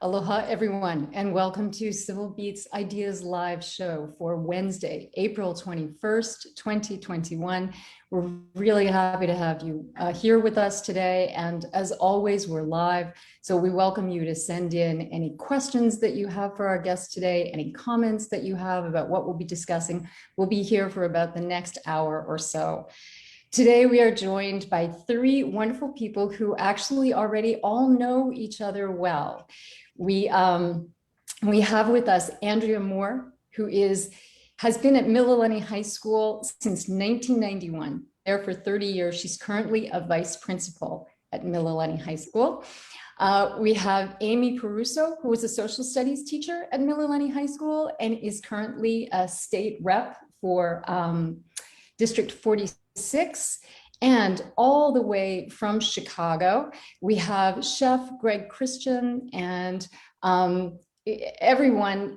Aloha, everyone, and welcome to Civil Beat's Ideas Live show for Wednesday, April 21st, 2021. We're really happy to have you here with us today. And as always, we're live. So we welcome you to send in any questions that you have for our guests today, any comments that you have about what we'll be discussing. We'll be here for about the next hour or so. Today, we are joined by three wonderful people who actually already all know each other well. We have with us Andrea Moore, who has been at Mililani High School since 1991. There for 30 years. She's currently a vice principal at Mililani High School. We have Amy Perusso, who was a social studies teacher at Mililani High School and is currently a state rep for District 46. And all the way from Chicago, we have Chef Greg Christian and everyone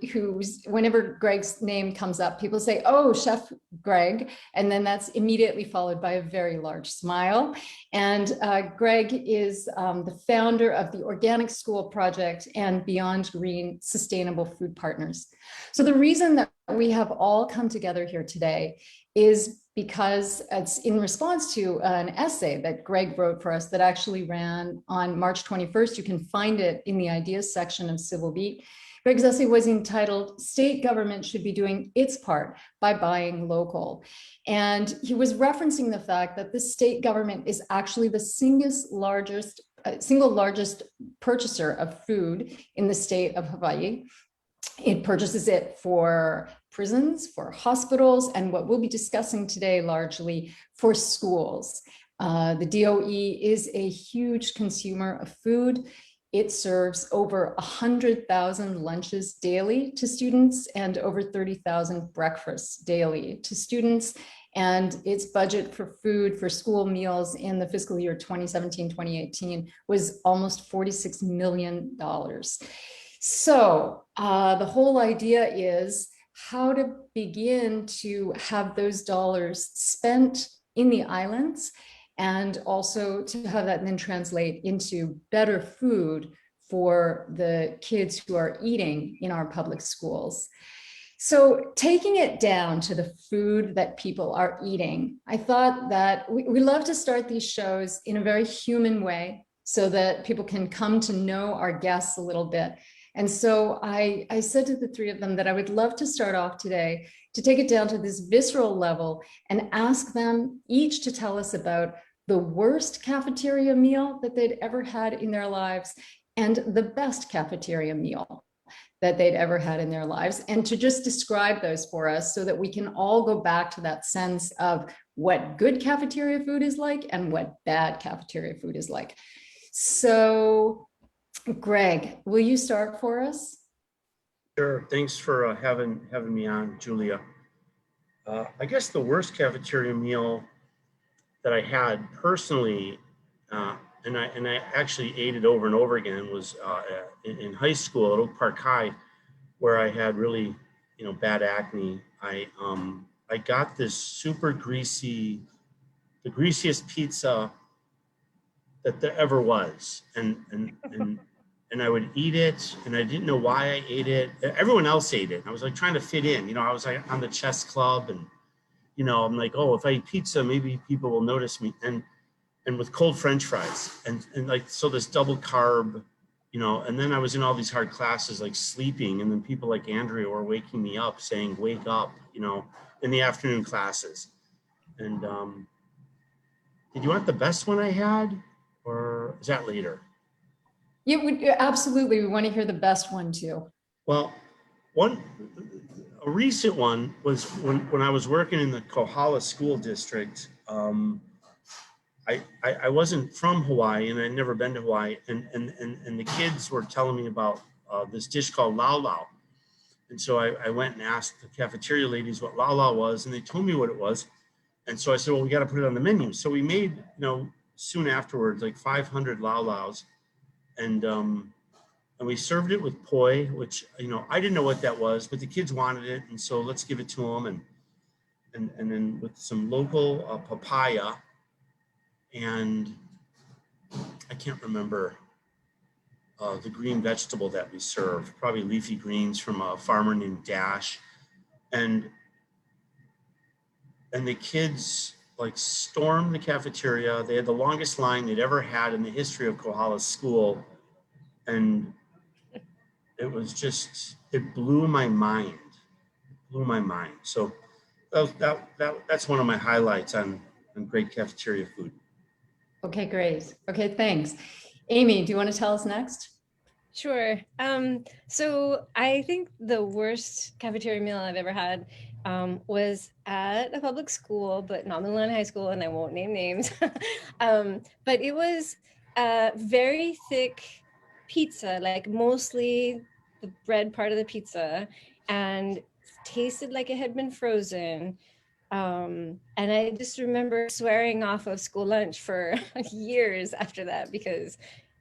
whenever Greg's name comes up, people say, oh, Chef Greg. And then that's immediately followed by a very large smile. And Greg is the founder of the Organic School Project and Beyond Green Sustainable Food Partners. So the reason that we have all come together here today is because it's in response to an essay that Greg wrote for us that actually ran on March 21st. You can find it in the ideas section of Civil Beat. Greg's essay was entitled, State Government Should Be Doing Its Part by Buying Local. And he was referencing the fact that the state government is actually the single largest purchaser of food in the state of Hawaii. It purchases it for prisons, for hospitals, and what we'll be discussing today largely for schools. The DOE is a huge consumer of food. It serves over 100,000 lunches daily to students and over 30,000 breakfasts daily to students. And its budget for food for school meals in the fiscal year 2017-2018 was almost $46 million. So the whole idea is how to begin to have those dollars spent in the islands and also to have that then translate into better food for the kids who are eating in our public schools. So taking it down to the food that people are eating, I thought that we love to start these shows in a very human way so that people can come to know our guests a little bit. And so I said to the three of them that I would love to start off today to take it down to this visceral level and ask them each to tell us about the worst cafeteria meal that they'd ever had in their lives and the best cafeteria meal that they'd ever had in their lives, and to just describe those for us so that we can all go back to that sense of what good cafeteria food is like and what bad cafeteria food is like. So Greg, will you start for us? Sure. Thanks for having me on, Julia. I guess the worst cafeteria meal that I had personally, and I actually ate it over and over again, was in high school at Oak Park High, where I had really, bad acne. I got this super greasy, the greasiest pizza that there ever was, and I would eat it, and I didn't know why I ate it. Everyone else ate it. I was like trying to fit in. I was like on the chess club, and I'm like, oh, if I eat pizza, maybe people will notice me. And with cold French fries, and like, so this double carb, and then I was in all these hard classes, like sleeping, and then people like Andrea were waking me up, saying, wake up, in the afternoon classes. And did you want the best one I had, or is that later? Absolutely. We want to hear the best one too. Well, a recent one was when I was working in the Kohala School District. I wasn't from Hawaii, and I'd never been to Hawaii, and the kids were telling me about this dish called lau lau. And so I went and asked the cafeteria ladies what lau lau was, and they told me what it was. And so I said, well, we got to put it on the menu. So we made, soon afterwards, like 500 lau laus. And we served it with poi, which, I didn't know what that was, but the kids wanted it. And so let's give it to them. And then with some local papaya, and I can't remember the green vegetable that we serve, probably leafy greens from a farmer named Dash. And the kids like stormed the cafeteria. They had the longest line they'd ever had in the history of Kohala School. And it was just, it blew my mind, So that's one of my highlights on great cafeteria food. Okay, great. Okay, thanks. Amy, do you want to tell us next? Sure. So I think the worst cafeteria meal I've ever had was at a public school, but not Millennium High School, and I won't name names. But it was very thick pizza, like mostly the bread part of the pizza, and tasted like it had been frozen. And I just remember swearing off of school lunch for years after that because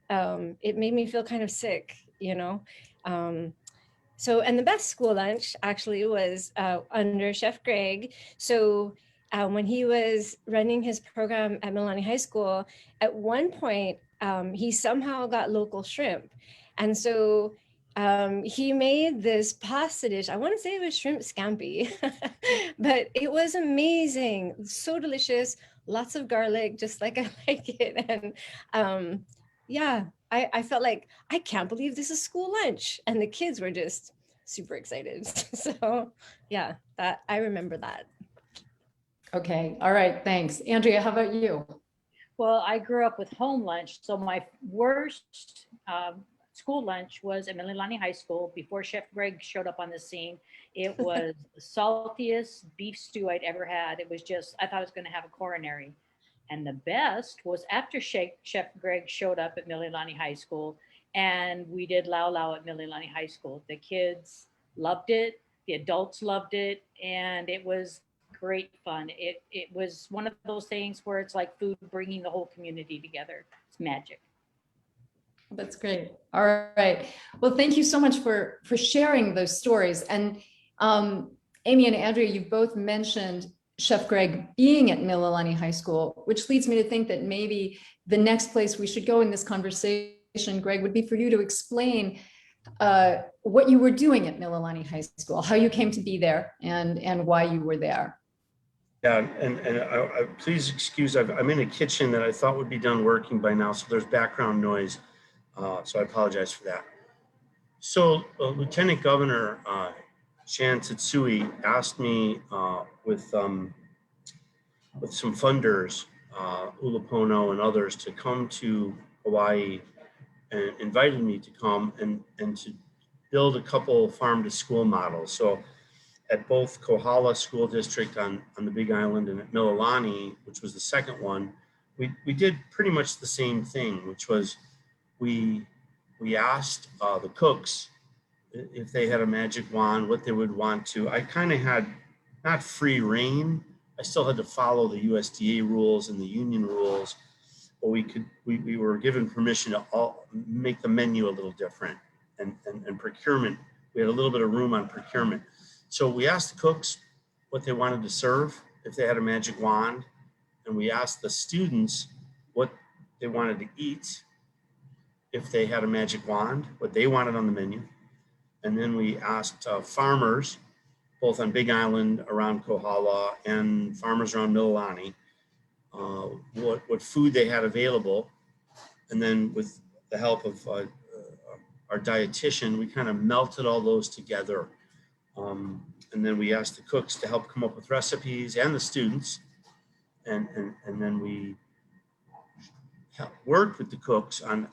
it made me feel kind of sick, you know. And the best school lunch actually was under Chef Greg. So when he was running his program at Milani High School, at one point he somehow got local shrimp, and so he made this pasta dish. I want to say it was shrimp scampi, but it was amazing, so delicious, lots of garlic, just like I like it. And yeah, I felt like, I can't believe this is school lunch. And the kids were just super excited. So yeah, that I remember that. Okay, all right, thanks. Andrea, how about you? Well, I grew up with home lunch. So my worst school lunch was at Mililani High School before Chef Greg showed up on the scene. It was the saltiest beef stew I'd ever had. It was just, I thought I was going to have a coronary. And the best was after Chef Greg showed up at Mililani High School and we did Lao Lao at Mililani High School. The kids loved it, the adults loved it, and it was great fun. It was one of those things where it's like food bringing the whole community together. It's magic. That's great. All right. Well, thank you so much for sharing those stories. And Amy and Andrea, you both mentioned Chef Greg being at Mililani High School, which leads me to think that maybe the next place we should go in this conversation, Greg, would be for you to explain what you were doing at Mililani High School, how you came to be there, and why you were there. Yeah, and I please excuse, I'm in a kitchen that I thought would be done working by now, so there's background noise. So I apologize for that. So Lieutenant Governor Shan Tsutsui asked me with some funders, Ulupono and others, to come to Hawaii and invited me to come and to build a couple farm to school models. So at both Kohala School District on the Big Island and at Mililani, which was the second one, we did pretty much the same thing, which was we asked the cooks if they had a magic wand, what they would want to. I kind of had not free reign. I still had to follow the USDA rules and the union rules, but we were given permission to make the menu a little different and procurement. We had a little bit of room on procurement. So we asked the cooks what they wanted to serve, if they had a magic wand, and we asked the students what they wanted to eat, if they had a magic wand, what they wanted on the menu. And then we asked farmers, both on Big Island around Kohala and farmers around Mililani, what food they had available. And then with the help of our dietitian, we kind of melted all those together. And then we asked the cooks to help come up with recipes and the students. And then we worked with the cooks on,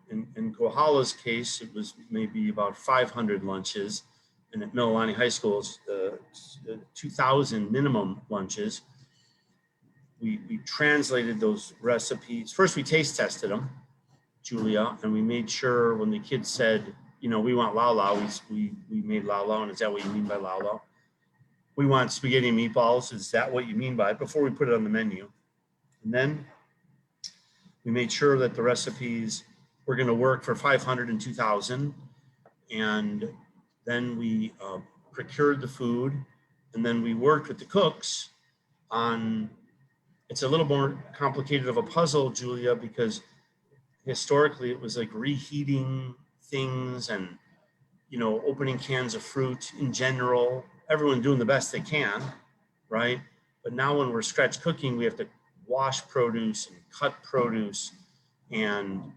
in Kohala's case, it was maybe about 500 lunches. And at Mililani High School, it's 2,000 minimum lunches. We translated those recipes. First, we taste tested them, Julia, and we made sure when the kids said, you know, we want Lao Lao, we made Lao Lao, and is that what you mean by Lao Lao? We want spaghetti and meatballs, is that what you mean by it? Before we put it on the menu. And then we made sure that the recipes were gonna work for 500 and 2,000. And then we procured the food, and then we worked with the cooks on, it's a little more complicated of a puzzle, Julia, because historically it was like reheating things and, you know, opening cans of fruit in general, everyone doing the best they can, right? But now when we're scratch cooking, we have to wash produce and cut produce, and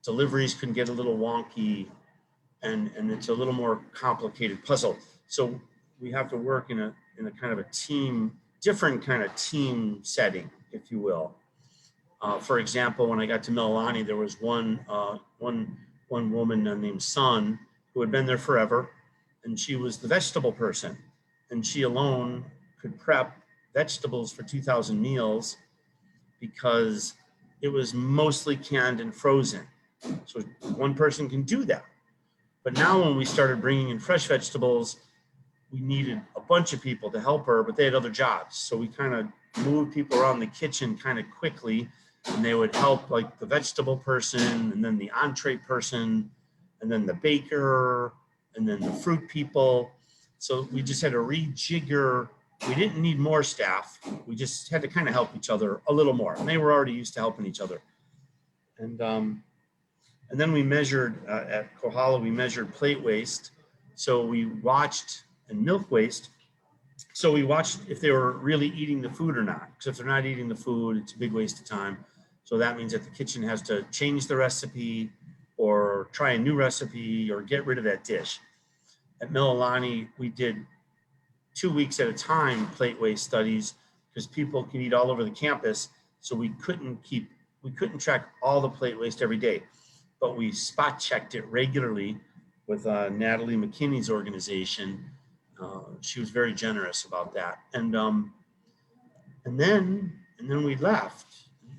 deliveries can get a little wonky, and it's a little more complicated puzzle. So we have to work in a kind of a team, different kind of team setting, if you will. For example, when I got to Mililani, there was one woman named Sun who had been there forever, and she was the vegetable person, and she alone could prep vegetables for 2,000 meals because it was mostly canned and frozen. So one person can do that. But now when we started bringing in fresh vegetables, we needed a bunch of people to help her, but they had other jobs. So we kind of moved people around the kitchen kind of quickly, and they would help like the vegetable person, and then the entree person, and then the baker, and then the fruit people. So we just had to rejigger. We didn't need more staff. We just had to kind of help each other a little more. And they were already used to helping each other. And then we measured at Kohala, we measured plate waste. So we watched, and milk waste. So we watched if they were really eating the food or not. Because if they're not eating the food, it's a big waste of time. So that means that the kitchen has to change the recipe or try a new recipe or get rid of that dish. At Mililani, we did 2 weeks at a time plate waste studies because people can eat all over the campus. So we couldn't track all the plate waste every day, but we spot checked it regularly with Natalie McKinney's organization. She was very generous about that. And then we left.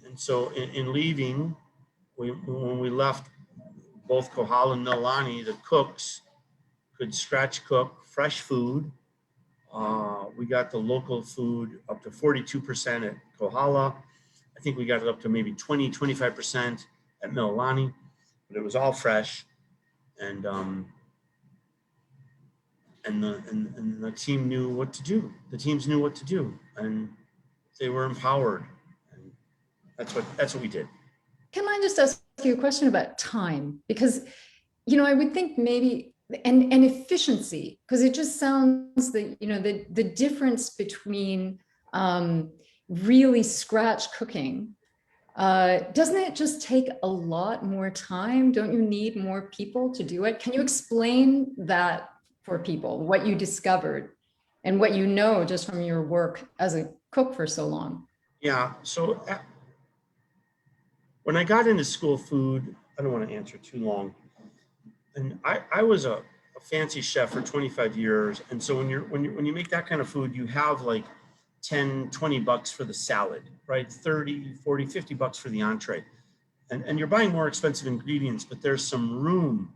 And so in leaving, when we left both Kohala and Mililani, the cooks could scratch cook fresh food. We got the local food up to 42% at Kohala. I think we got it up to maybe 25% at Mililani, but it was all fresh. And the team knew what to do. The teams knew what to do, and they were empowered. And that's what we did. Can I just ask you a question about time? Because, you know, I would think maybe, and efficiency, because it just sounds that, you know, the difference between really scratch cooking, doesn't it just take a lot more time? Don't you need more people to do it? Can you explain that for people, what you discovered and what you know just from your work as a cook for so long? Yeah, so when I got into school food, I don't want to answer too long. And I was a fancy chef for 25 years. And so when you make that kind of food, you have like 10, 20 bucks for the salad, right? 30, 40, 50 bucks for the entree. And you're buying more expensive ingredients, but there's some room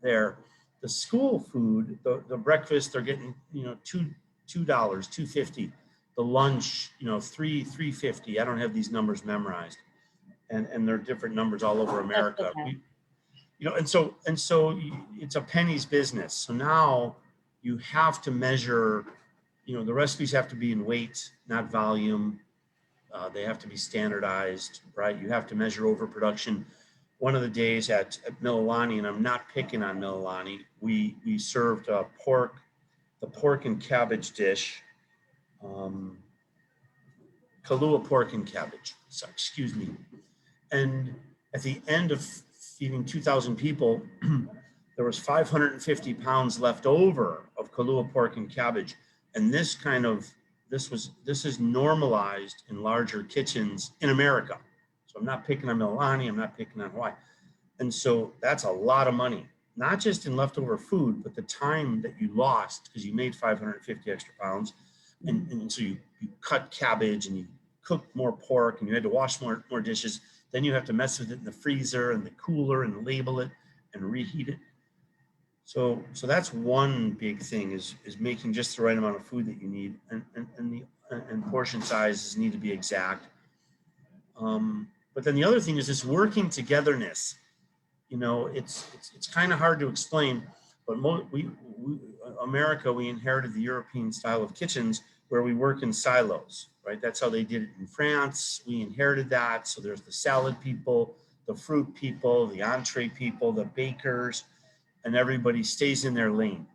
there. The school food, the breakfast, they're getting, you know, $2, $2.50. The lunch, you know, $3.50. I don't have these numbers memorized. And they're different numbers all over America. You know, and so it's a penny's business. So now you have to measure, you know, the recipes have to be in weight, not volume. They have to be standardized, right? You have to measure overproduction. One of the days at Mililani, and I'm not picking on Mililani, we served the pork and cabbage dish, Kahlua pork and cabbage. So, excuse me. And at the end of feeding 2,000 people, there was 550 pounds left over of Kahlua pork and cabbage. And this is normalized in larger kitchens in America. So I'm not picking on Mililani, I'm not picking on Hawaii. And so that's a lot of money, not just in leftover food, but the time that you lost because you made 550 extra pounds. And so you cut cabbage and you cooked more pork and you had to wash more dishes. Then you have to mess with it in the freezer and the cooler and label it and reheat it. So that's one big thing is making just the right amount of food that you need, and portion sizes need to be exact. But then the other thing is this working togetherness. You know, it's kind of hard to explain, but America, we inherited the European style of kitchens where we work in silos, right? That's how they did it in France. We inherited that. So there's the salad people, the fruit people, the entree people, the bakers, and everybody stays in their lane.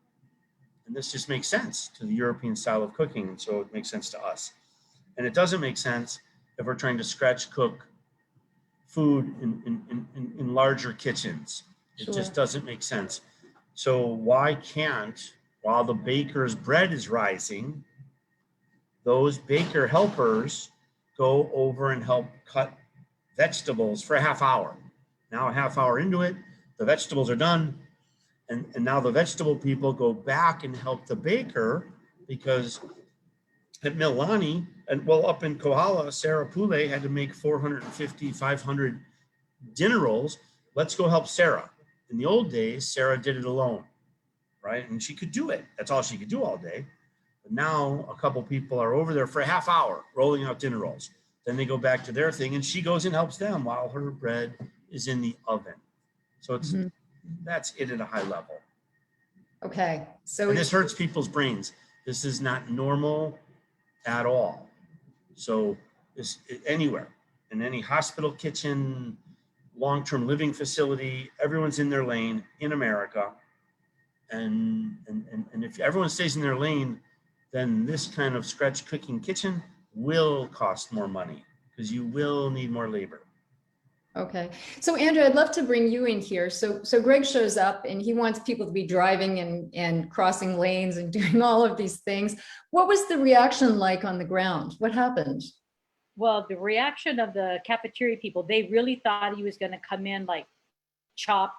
And this just makes sense to the European style of cooking, and so it makes sense to us. And it doesn't make sense if we're trying to scratch cook food in larger kitchens. It Sure. just doesn't make sense. So why can't, while the baker's bread is rising, those baker helpers go over and help cut vegetables for a half hour? Now a half hour into it, the vegetables are done. And now the vegetable people go back and help the baker, because at Milani, and well, up in Kohala, Sarah Poulet had to make 450, 500 dinner rolls. Let's go help Sarah. In the old days, Sarah did it alone, right? And she could do it. That's all she could do all day. But now a couple people are over there for a half hour rolling out dinner rolls. Then they go back to their thing, and she goes and helps them while her bread is in the oven. So it's that's it at a high level. Okay. So And this hurts people's brains. This is not normal at all. So this anywhere, in any hospital kitchen, long-term living facility, everyone's in their lane in America. And if everyone stays in their lane, then this kind of scratch cooking kitchen will cost more money, because you will need more labor. okay. So Andrea, I'd love to bring you in here. So Greg shows up and he wants people to be driving and crossing lanes and doing all of these things. What was the reaction like on the ground? What happened? Well, the reaction of the cafeteria people, they really thought he was going to come in like chop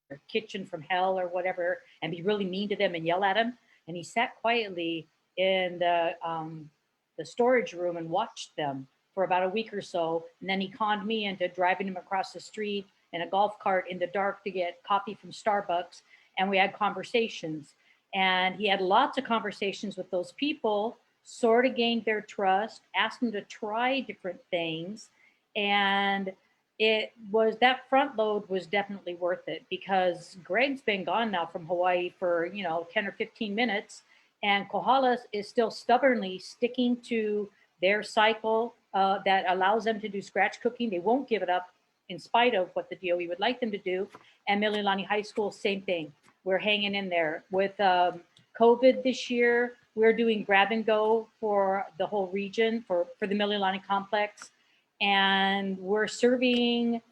or kitchen from hell or whatever and be really mean to them and yell at them. And he sat quietly in the storage room and watched them for about a week or so. And then he conned me into driving him across the street in a golf cart in the dark to get coffee from Starbucks. And we had conversations. And he had lots of conversations with those people, sort of gained their trust, asked them to try different things. And it was, that front load was definitely worth it, because Greg's been gone now from Hawaii for 10 or 15 minutes, and Kohala is still stubbornly sticking to their cycle that allows them to do scratch cooking. They won't give it up in spite of what the DOE would like them to do. And Mililani High School, same thing. We're hanging in there. With COVID this year, we're doing grab and go for the whole region, for the Mililani complex. And we're serving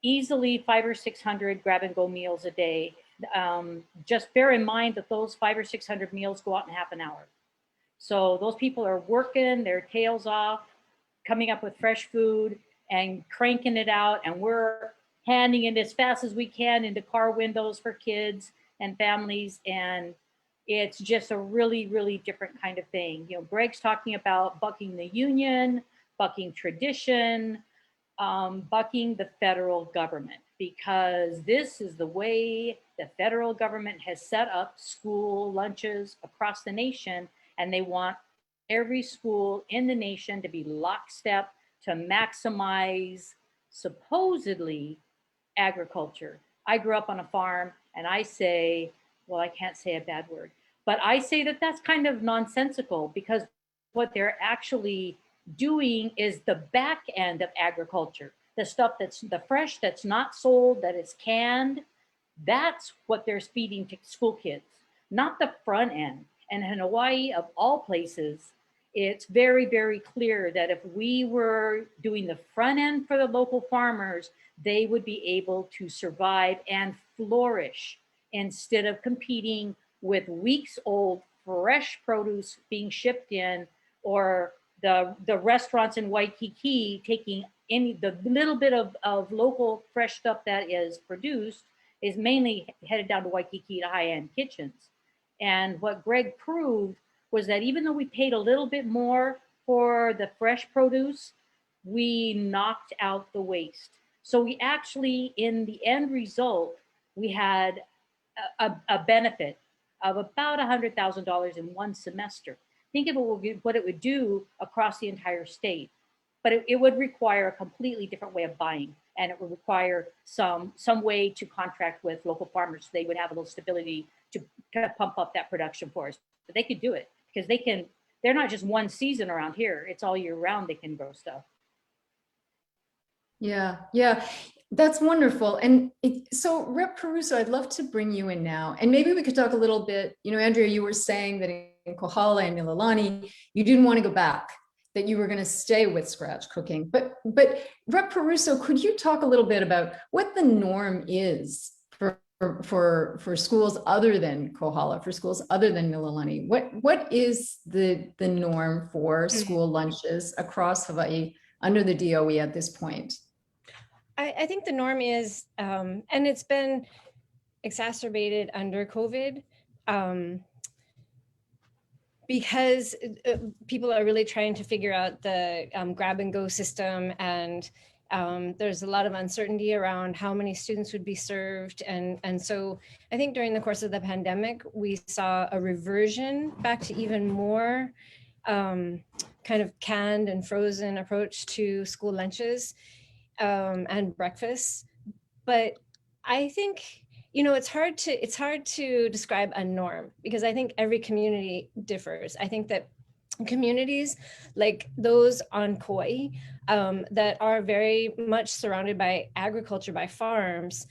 easily 500 or 600 grab and go meals a day. Just bear in mind that those 500 or 600 meals go out in half an hour. So those people are working their tails off, coming up with fresh food and cranking it out. And we're handing it as fast as we can into car windows for kids and families. And it's just a really, really different kind of thing. Greg's talking about bucking the union, bucking tradition, bucking the federal government, because this is the way the federal government has set up school lunches across the nation. And they want every school in the nation to be lockstep to maximize supposedly agriculture. I grew up on a farm, and I say, well, I can't say a bad word, but I say that that's kind of nonsensical, because what they're actually doing is the back end of agriculture. The stuff that's the fresh, that's not sold, that is canned, that's what they're feeding to school kids, not the front end. And in Hawaii, of all places, it's very, very clear that if we were doing the front end for the local farmers, they would be able to survive and flourish, instead of competing with weeks old fresh produce being shipped in, or the restaurants in Waikiki taking the little bit of local fresh stuff that is produced is mainly headed down to Waikiki to high-end kitchens. And what Greg proved was that even though we paid a little bit more for the fresh produce, we knocked out the waste. So we actually, in the end result, we had a benefit of about $100,000 in one semester. Think of what it would do across the entire state. But it would require a completely different way of buying, and it would require some way to contract with local farmers so they would have a little stability to pump up that production for us. But they could do it, because they're not just one season around here, it's all year round they can grow stuff. Yeah, yeah, that's wonderful. And so Rep Perusso, I'd love to bring you in now. And maybe we could talk a little bit, Andrea, you were saying that in Kohala and Mililani, you didn't want to go back, that you were going to stay with scratch cooking. But Rep Perusso, could you talk a little bit about what the norm is for schools other than Kohala, for schools other than Mililani? What is the norm for school lunches across Hawaii under the DOE at this point? I think the norm is, and it's been exacerbated under COVID, because people are really trying to figure out the grab and go system, and there's a lot of uncertainty around how many students would be served. And so I think during the course of the pandemic, we saw a reversion back to even more kind of canned and frozen approach to school lunches and breakfast. But I think, it's hard to describe a norm, because I think every community differs. I think that communities like those on Kauai that are very much surrounded by agriculture, by farms,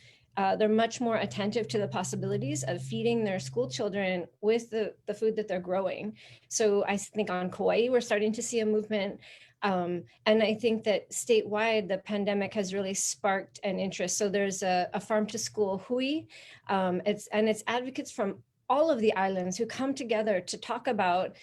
they're much more attentive to the possibilities of feeding their school children with the food that they're growing. So I think on Kauai, we're starting to see a movement. And I think that statewide, the pandemic has really sparked an interest. So there's a farm to school hui. It's advocates from all of the islands who come together to talk about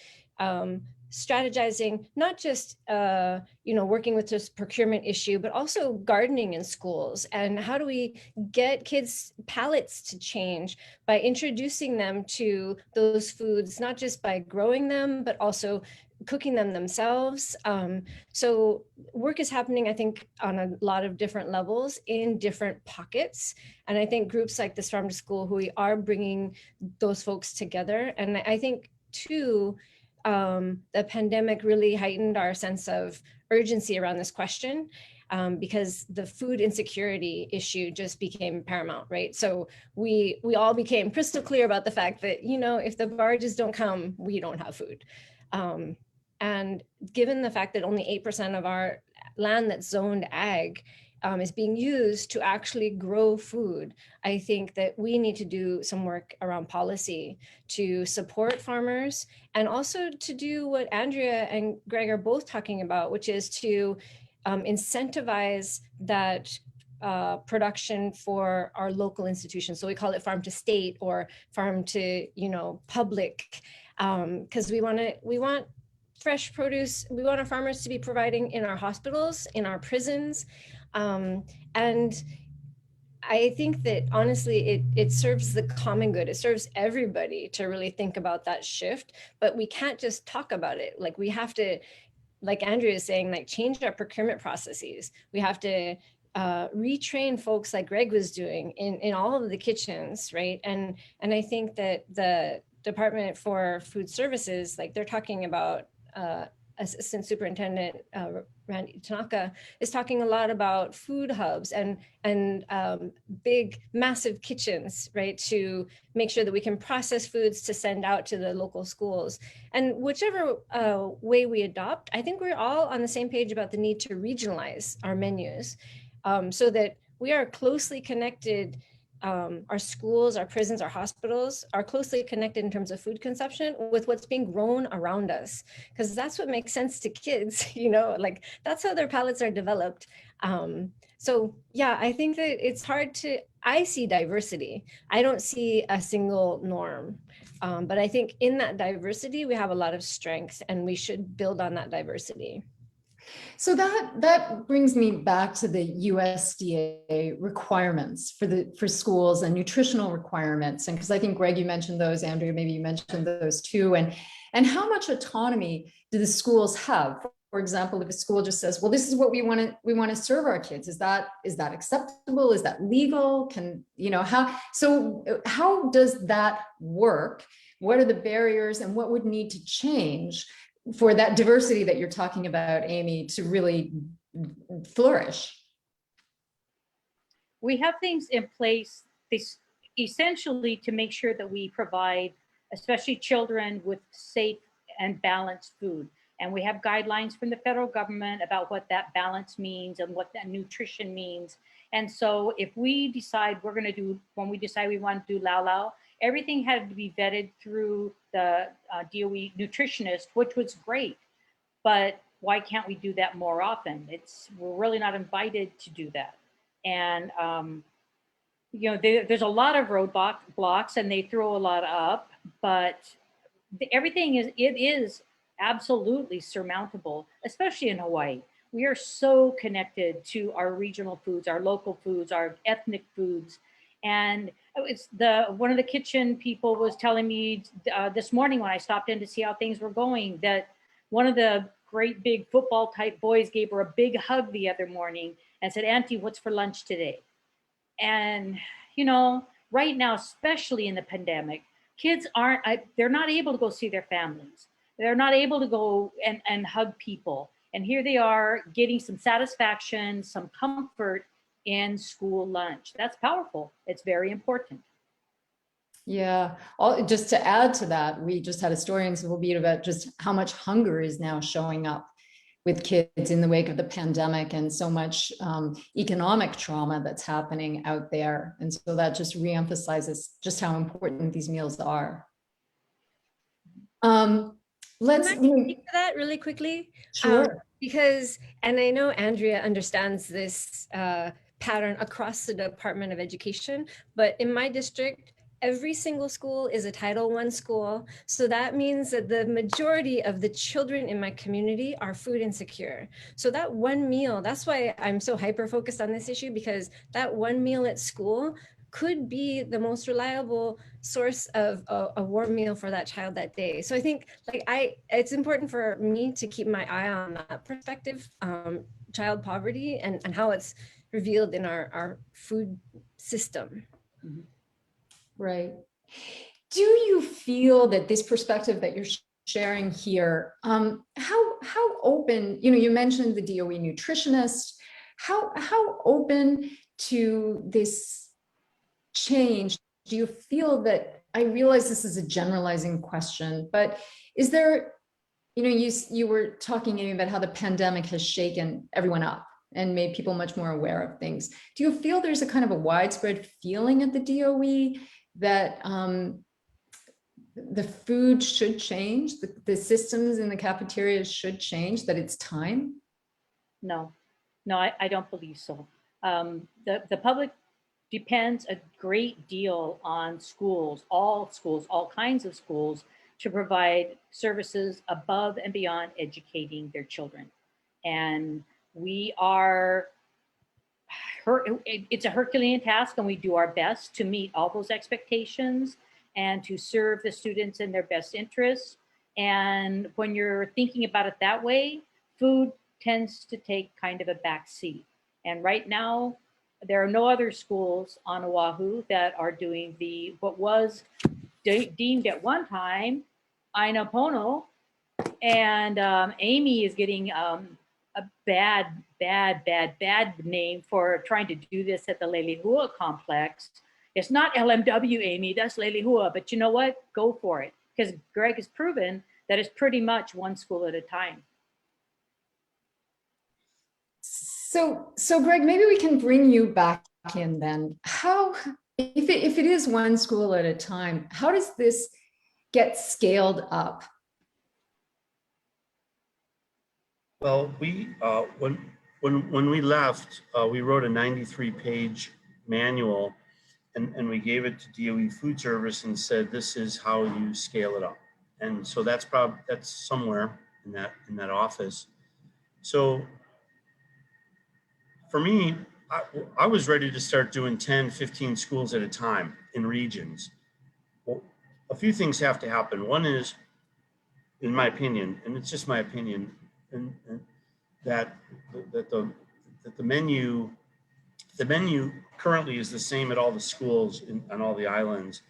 strategizing, not just working with this procurement issue, but also gardening in schools. And how do we get kids' palates to change by introducing them to those foods, not just by growing them, but also cooking them themselves. So work is happening, I think, on a lot of different levels in different pockets. And I think groups like this Farm to School, who we are bringing those folks together. And I think too, the pandemic really heightened our sense of urgency around this question, because the food insecurity issue just became paramount, right? So we all became crystal clear about the fact that, if the barges don't come, we don't have food. And given the fact that only 8% of our land that's zoned ag is being used to actually grow food, I think that we need to do some work around policy to support farmers, and also to do what Andrea and Greg are both talking about, which is to incentivize that production for our local institutions. So we call it farm to state or farm to, public, because we want fresh produce. We want our farmers to be providing in our hospitals, in our prisons. And I think that honestly, it serves the common good. It serves everybody to really think about that shift, but we can't just talk about it. Like we have to, like Andrea is saying, like change our procurement processes. We have to retrain folks like Greg was doing in all of the kitchens, right? And I think that the Department for Food Services, like they're talking about Assistant Superintendent Randy Tanaka is talking a lot about food hubs and big, massive kitchens, right, to make sure that we can process foods to send out to the local schools. And whichever way we adopt, I think we're all on the same page about the need to regionalize our menus so that we are closely connected. Our schools, our prisons, our hospitals are closely connected in terms of food consumption with what's being grown around us, because that's what makes sense to kids, like that's how their palates are developed. So yeah, I think that it's hard I see diversity. I don't see a single norm, but I think in that diversity, we have a lot of strengths and we should build on that diversity. So that brings me back to the USDA requirements for schools and nutritional requirements. And because I think Greg, you mentioned those, Andrea, maybe you mentioned those too. And how much autonomy do the schools have? For example, if a school just says, well, this is what we want to serve our kids. Is that acceptable? Is that legal? How does that work? What are the barriers and what would need to change for that diversity that you're talking about, Amy, to really flourish? We have things in place essentially to make sure that we provide, especially children, with safe and balanced food. And we have guidelines from the federal government about what that balance means and what that nutrition means. And so if we decide when we decide we want to do Lao Lao, everything had to be vetted through the DOE nutritionist, which was great. But why can't we do that more often? We're really not invited to do that. And, there's a lot of blocks and they throw a lot up, but it is absolutely surmountable, especially in Hawaii. We are so connected to our regional foods, our local foods, our ethnic foods. And one of the kitchen people was telling me this morning when I stopped in to see how things were going, that one of the great big football type boys gave her a big hug the other morning and said, "Auntie, what's for lunch today?" And, right now, especially in the pandemic, kids they're not able to go see their families. They're not able to go and hug people. And here they are getting some satisfaction, some comfort in school lunch. That's powerful. It's very important. Yeah, just to add to that, we just had a story in Civil Beat about just how much hunger is now showing up with kids in the wake of the pandemic, and so much economic trauma that's happening out there. And so that just reemphasizes just how important these meals are. Let's speak to that really quickly. Sure. Because, and I know Andrea understands this pattern across the Department of Education, but in my district, every single school is a Title I school. So that means that the majority of the children in my community are food insecure. So that one meal, that's why I'm so hyper-focused on this issue, because that one meal at school could be the most reliable source of a warm meal for that child that day. So I think it's important for me to keep my eye on that perspective, child poverty and how it's revealed in our food system. Mm-hmm. Right. Do you feel that this perspective that you're sharing here, how open, you mentioned the DOE nutritionist, how open to this change do you feel that, I realize this is a generalizing question, but is there, you were talking, Amy, about how the pandemic has shaken everyone up and made people much more aware of things. Do you feel there's a kind of a widespread feeling at the DOE that the food should change, the systems in the cafeterias should change, that it's time? No, I don't believe so. The public depends a great deal on all kinds of schools, to provide services above and beyond educating their children. And it's a Herculean task, and we do our best to meet all those expectations and to serve the students in their best interests. And when you're thinking about it that way, food tends to take kind of a back seat. And right now, there are no other schools on Oahu that are doing what was deemed at one time Aina Pono, and Amy is getting a bad name for trying to do this at the Lelehua complex. It's not LMW, Amy, that's Lelehua, but you know what? Go for it, because Greg has proven that it's pretty much one school at a time. So Greg, maybe we can bring you back in then. How, if it is one school at a time, how does this get scaled up? Well, we when we left, we wrote a 93-page manual, and we gave it to DOE Food Service and said, this is how you scale it up. And so that's somewhere in that office. So for me, I was ready to start doing 10, 15 schools at a time in regions. Well, a few things have to happen. One is, in my opinion, and it's just my opinion, and that the menu currently is the same at all the schools on all the islands,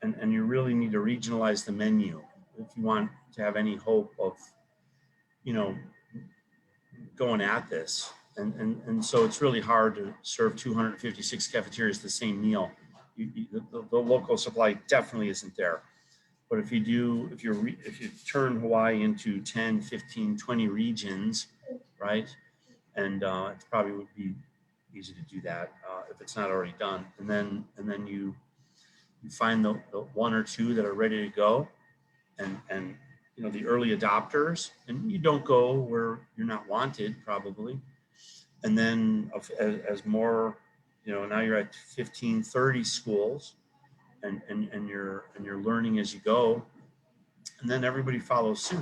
and you really need to regionalize the menu if you want to have any hope of going at this. And so it's really hard to serve 256 cafeterias the same meal. The local supply definitely isn't there. But if you turn Hawaii into 10, 15, 20 regions, right? And it probably would be easy to do that if it's not already done. And then you find the one or two that are ready to go, and the early adopters, and you don't go where you're not wanted probably. And then as more, now you're at 15, 30 schools, and you're learning as you go, and then everybody follows suit.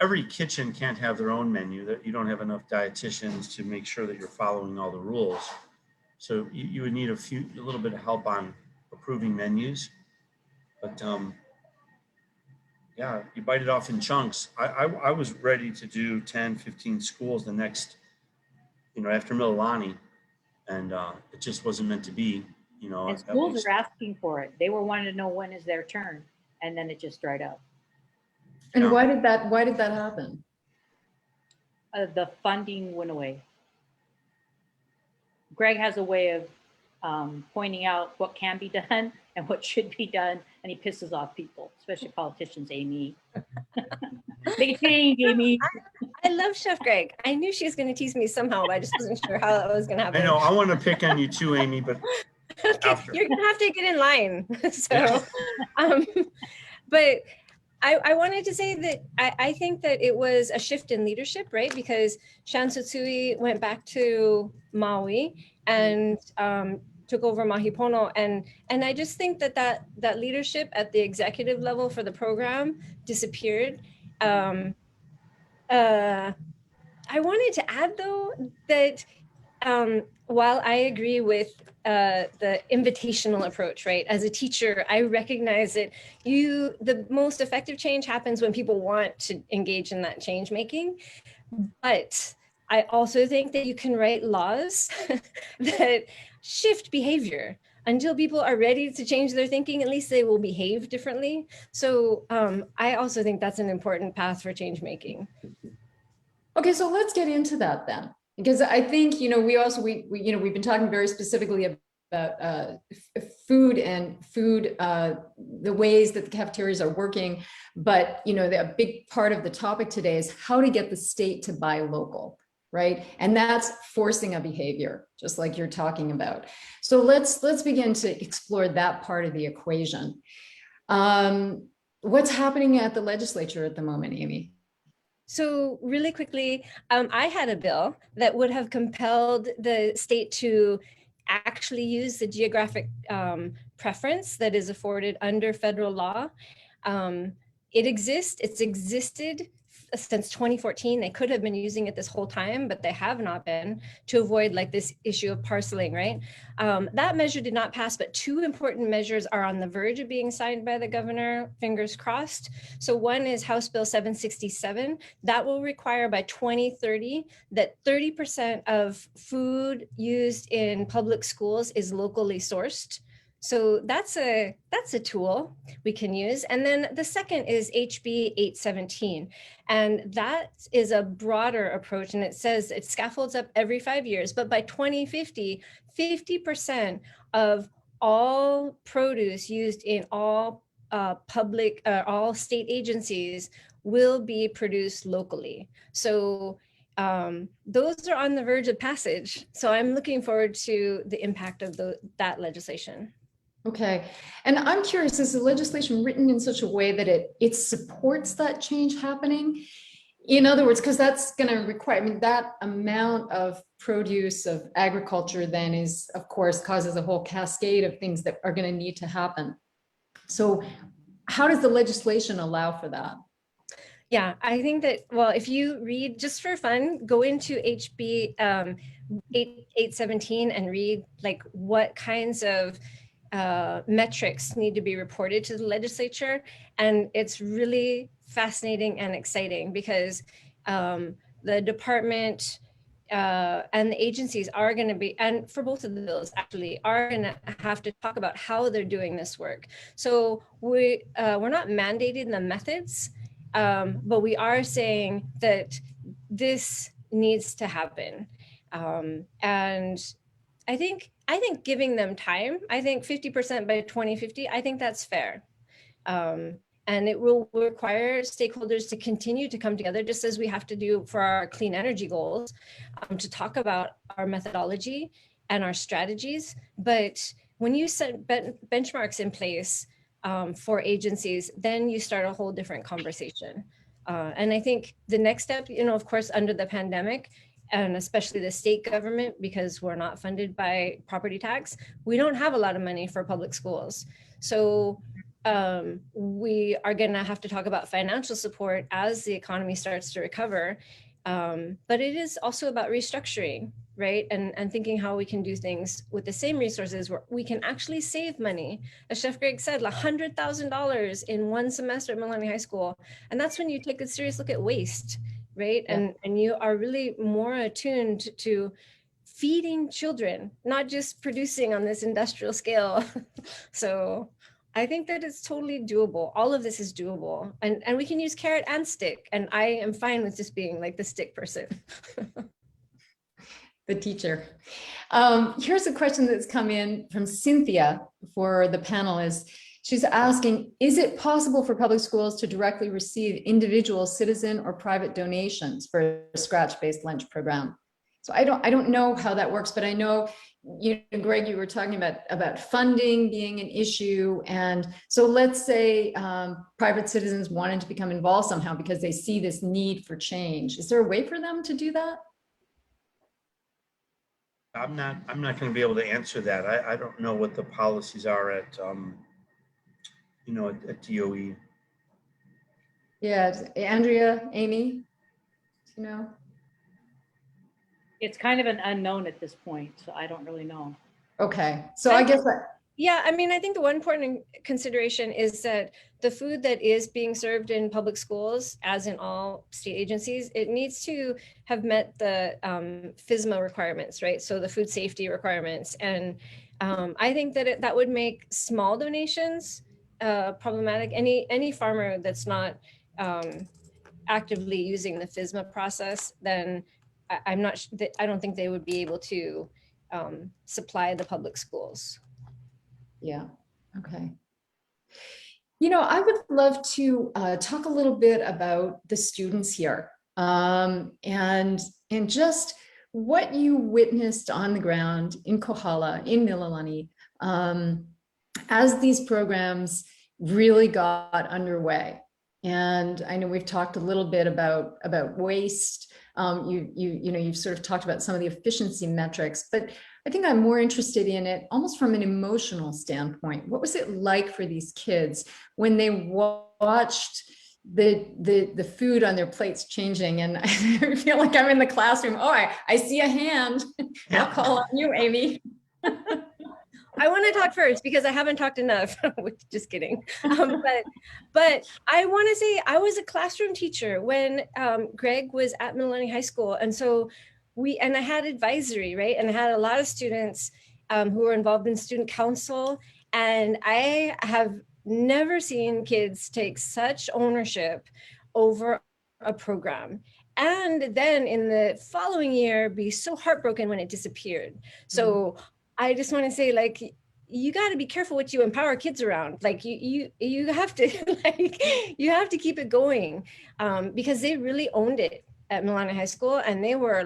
Every kitchen can't have their own menu, that you don't have enough dietitians to make sure that you're following all the rules. So you would need a little bit of help on approving menus, but yeah, you bite it off in chunks. I was ready to do 10, 15 schools the next, after Mililani, and it just wasn't meant to be, And schools are asking for it. They were wanting to know when is their turn, and then it just dried up. And Yeah. why did that happen? The funding went away. Greg has a way of pointing out what can be done and what should be done, and he pisses off people, especially politicians. Amy, they change, Amy. I love Chef Greg. I knew she was going to tease me somehow, but I just wasn't sure how that was going to happen. I know, I want to pick on you too, Amy, but okay, after. You're going to have to get in line. So, Yeah. But I wanted to say that I think that it was a shift in leadership, right? Because Shan Tsutsui went back to Maui and took over Mahipono, and I just think that leadership at the executive level for the program disappeared. I wanted to add though that while I agree with the invitational approach, right? As a teacher, I recognize that the most effective change happens when people want to engage in that change making. But I also think that you can write laws that shift behavior. Until people are ready to change their thinking, at least they will behave differently. So I also think that's an important path for change making. Okay, so let's get into that then, because I think we've been talking very specifically about food and the ways that the cafeterias are working, but a big part of the topic today is how to get the state to buy local, right? And that's forcing a behavior, just like you're talking about. So let's begin to explore that part of the equation. What's happening at the legislature at the moment, Amy? So really quickly, I had a bill that would have compelled the state to actually use the geographic preference that is afforded under federal law. It's existed since 2014. They could have been using it this whole time, but they have not been, to avoid like this issue of parceling, right? That measure did not pass, but two important measures are on the verge of being signed by the governor, fingers crossed. So one is House Bill 767. That will require by 2030 that 30% of food used in public schools is locally sourced. So that's a tool we can use. And then the second is HB 817. And that is a broader approach. And it says it scaffolds up every 5 years, but by 2050, 50% of all produce used in all all state agencies will be produced locally. So those are on the verge of passage. So I'm looking forward to the impact of that legislation. Okay. And I'm curious, is the legislation written in such a way that it supports that change happening? In other words, because that's going to require, that amount of produce of agriculture then is, of course, causes a whole cascade of things that are going to need to happen. So how does the legislation allow for that? Yeah, I think that, well, if you read, just for fun, go into HB 817 and read like what kinds of metrics need to be reported to the legislature. And it's really fascinating and exciting because the department and the agencies are going to be, and for both of the bills actually, are going to have to talk about how they're doing this work. So we're not mandating the methods, but we are saying that this needs to happen. And I think giving them time, I think 50% by 2050, I think that's fair. And it will require stakeholders to continue to come together, just as we have to do for our clean energy goals, to talk about our methodology and our strategies. But when you set benchmarks in place for agencies, then you start a whole different conversation. And I think the next step, of course, under the pandemic, and especially the state government, because we're not funded by property tax, we don't have a lot of money for public schools. So we are going to have to talk about financial support as the economy starts to recover. But it is also about restructuring, right? And thinking how we can do things with the same resources where we can actually save money. As Chef Greg said, $100,000 in one semester at Milani High School. And that's when you take a serious look at waste, right? Yeah. And you are really more attuned to feeding children, not just producing on this industrial scale. So I think that it's totally doable. All of this is doable. And we can use carrot and stick. And I am fine with just being like the stick person. The teacher. Here's a question that's come in from Cynthia for the panel. She's asking, is it possible for public schools to directly receive individual citizen or private donations for a scratch-based lunch program? So I don't know how that works, but I know, Greg, you were talking about funding being an issue. And so let's say private citizens wanted to become involved somehow because they see this need for change. Is there a way for them to do that? I'm not going to be able to answer that. I don't know what the policies are at at DOE. Yeah, Andrea, Amy, do you know? It's kind of an unknown at this point, so I don't really know. Okay, so I guess yeah, I mean, I think the one important consideration is that the food that is being served in public schools, as in all state agencies, it needs to have met the FSMA requirements, right? So the food safety requirements. And I think that that would make small donations problematic. Any farmer that's not actively using the FSMA process, then I don't think they would be able to supply the public schools. Yeah, okay. I would love to talk a little bit about the students here and just what you witnessed on the ground in Kohala, in Mililani, as these programs really got underway. And I know we've talked a little bit about waste. You've sort of talked about some of the efficiency metrics, but I think I'm more interested in it almost from an emotional standpoint. What was it like for these kids when they watched the food on their plates changing? And I feel like I'm in the classroom. Oh, I see a hand. I'll call on you, Amy. I want to talk first because I haven't talked enough. Just kidding. But I want to say I was a classroom teacher when Greg was at Milani High School. And so I had advisory, right? And I had a lot of students who were involved in student council. And I have never seen kids take such ownership over a program. And then in the following year, be so heartbroken when it disappeared. So I just want to say, like, you got to be careful what you empower kids around. Like you have to you have to keep it going because they really owned it at Milani High School, and they were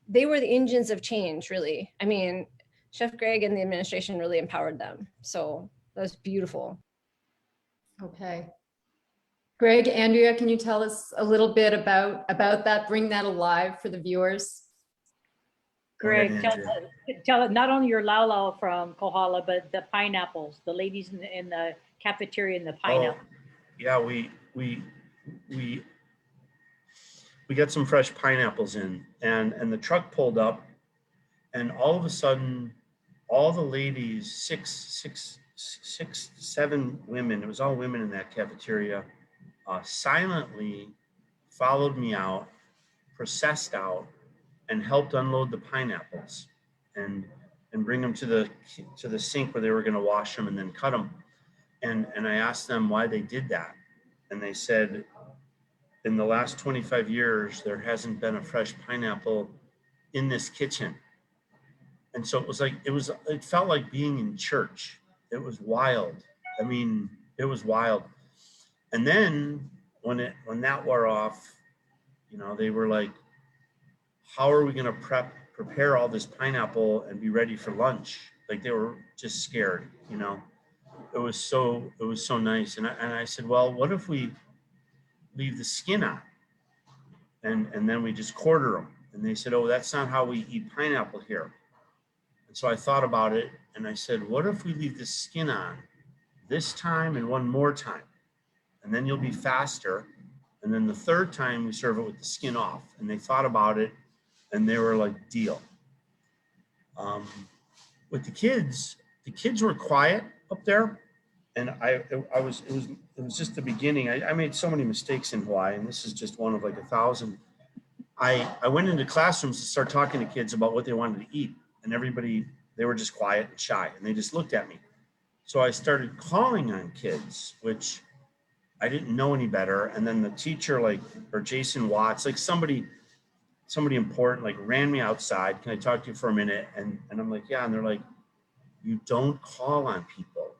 the engines of change, really. I mean, Chef Greg and the administration really empowered them. So that was beautiful. Okay. Greg, Andrea, can you tell us a little bit about that? Bring that alive for the viewers. Greg, tell not only your laulau from Kohala, but the pineapples, the ladies in the cafeteria and the pineapple. Oh, yeah, we got some fresh pineapples in, and the truck pulled up, and all of a sudden, all the ladies, six, 7 women, it was all women in that cafeteria, silently followed me out, processed out, and helped unload the pineapples and bring them to the sink where they were going to wash them and then cut them. And I asked them why they did that. And they said, in the last 25 years, there hasn't been a fresh pineapple in this kitchen. And so it felt like being in church. It was wild. I mean, it was wild. And then when that wore off, you know, they were like, how are we going to prepare all this pineapple and be ready for lunch? Like they were just scared, you know. It was so nice. And I said, well, what if we leave the skin on and then we just quarter them? And they said, oh, that's not how we eat pineapple here. And so I thought about it and I said, what if we leave the skin on this time and one more time? And then you'll be faster. And then the third time we serve it with the skin off. And they thought about it and they were like, deal. With the kids were quiet up there. And it was just the beginning. I made so many mistakes in Hawaii, and this is just one of like 1,000. I went into classrooms to start talking to kids about what they wanted to eat. And everybody, they were just quiet and shy and they just looked at me. So I started calling on kids, which I didn't know any better. And then the teacher, like, or Jason Watts, like somebody important, like ran me outside. Can I talk to you for a minute? And I'm like, yeah. And they're like, you don't call on people.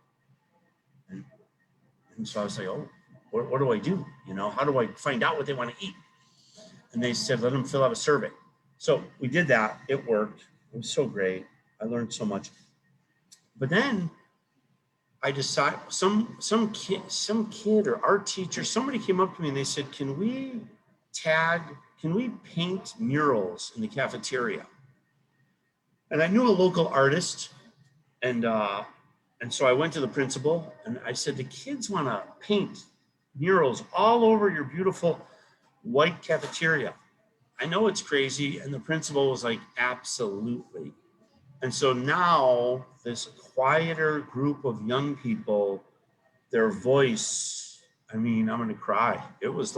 And so I was like, oh, what do I do? You know, how do I find out what they want to eat? And they said, let them fill out a survey. So we did that. It worked. It was so great. I learned so much. But then I decided some kid or art teacher, somebody came up to me and they said, can we paint murals in the cafeteria? And I knew a local artist, and so I went to the principal and I said, the kids want to paint murals all over your beautiful white cafeteria. I know it's crazy. And the principal was like, absolutely. And so now this quieter group of young people, their voice, I mean, I'm going to cry. It was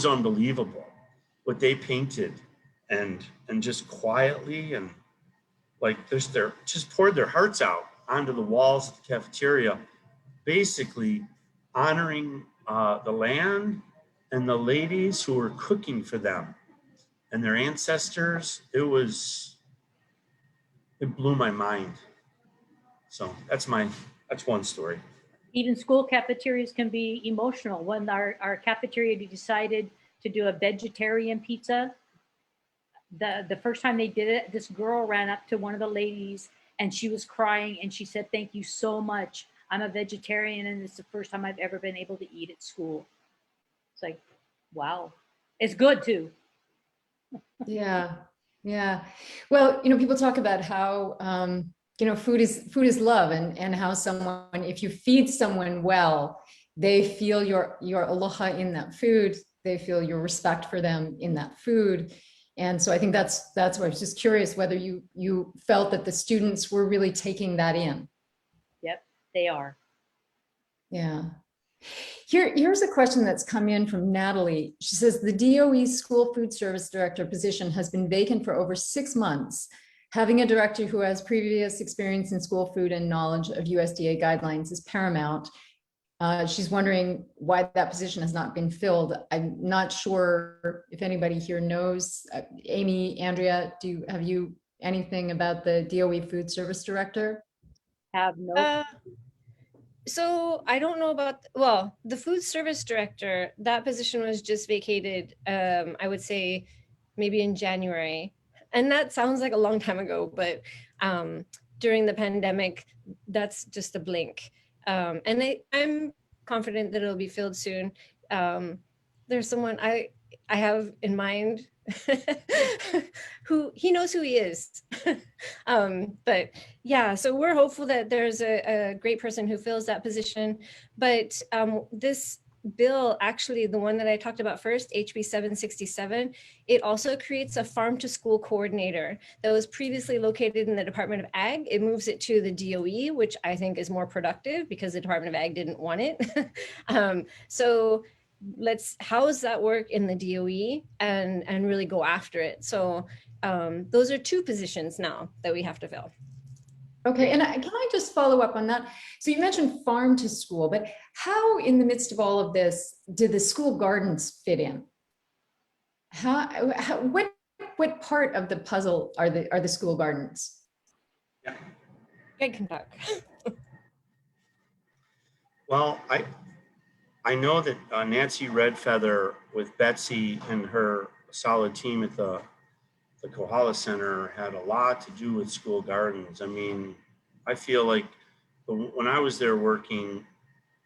unbelievable what they painted and just quietly and like just poured their hearts out onto the walls of the cafeteria, basically honoring the land and the ladies who were cooking for them and their ancestors. It blew my mind. So that's one story. Even school cafeterias can be emotional. When our cafeteria decided to do a vegetarian pizza, the first time they did it, this girl ran up to one of the ladies and she was crying and she said, thank you so much. I'm a vegetarian and it's the first time I've ever been able to eat at school. It's like, wow. It's good too. Yeah. Yeah. Well, you know, people talk about how, you know, food is love, and how someone, if you feed someone well, they feel your aloha in that food. They feel your respect for them in that food. And so I think that's why I was just curious whether you felt that the students were really taking that in. Yep, they are. Yeah. Here's a question that's come in from Natalie. She says, the DOE School Food Service Director position has been vacant for over 6 months. Having a director who has previous experience in school food and knowledge of USDA guidelines is paramount. She's wondering why that position has not been filled. I'm not sure if anybody here knows. Amy, Andrea, have you anything about the DOE Food Service Director? Have no. So I don't know about, well, the food service director, that position was just vacated, I would say maybe in January. And that sounds like a long time ago, but during the pandemic, that's just a blink. And I'm confident that it'll be filled soon. There's someone I have in mind who he knows who he is. But yeah, so we're hopeful that there's a great person who fills that position. But this bill, actually, the one that I talked about first, HB 767, it also creates a farm to school coordinator that was previously located in the Department of Ag. It moves it to the DOE, which I think is more productive because the Department of Ag didn't want it. So let's house that work in the DOE and really go after it. So those are 2 positions now that we have to fill. Okay, and can I just follow up on that? So you mentioned farm to school, but how in the midst of all of this did the school gardens fit in? What part of the puzzle are the school gardens? I can talk. Well, I know that Nancy Redfeather with Betsy and her solid team at the Kohala Center had a lot to do with school gardens. I mean, I feel like when I was there working,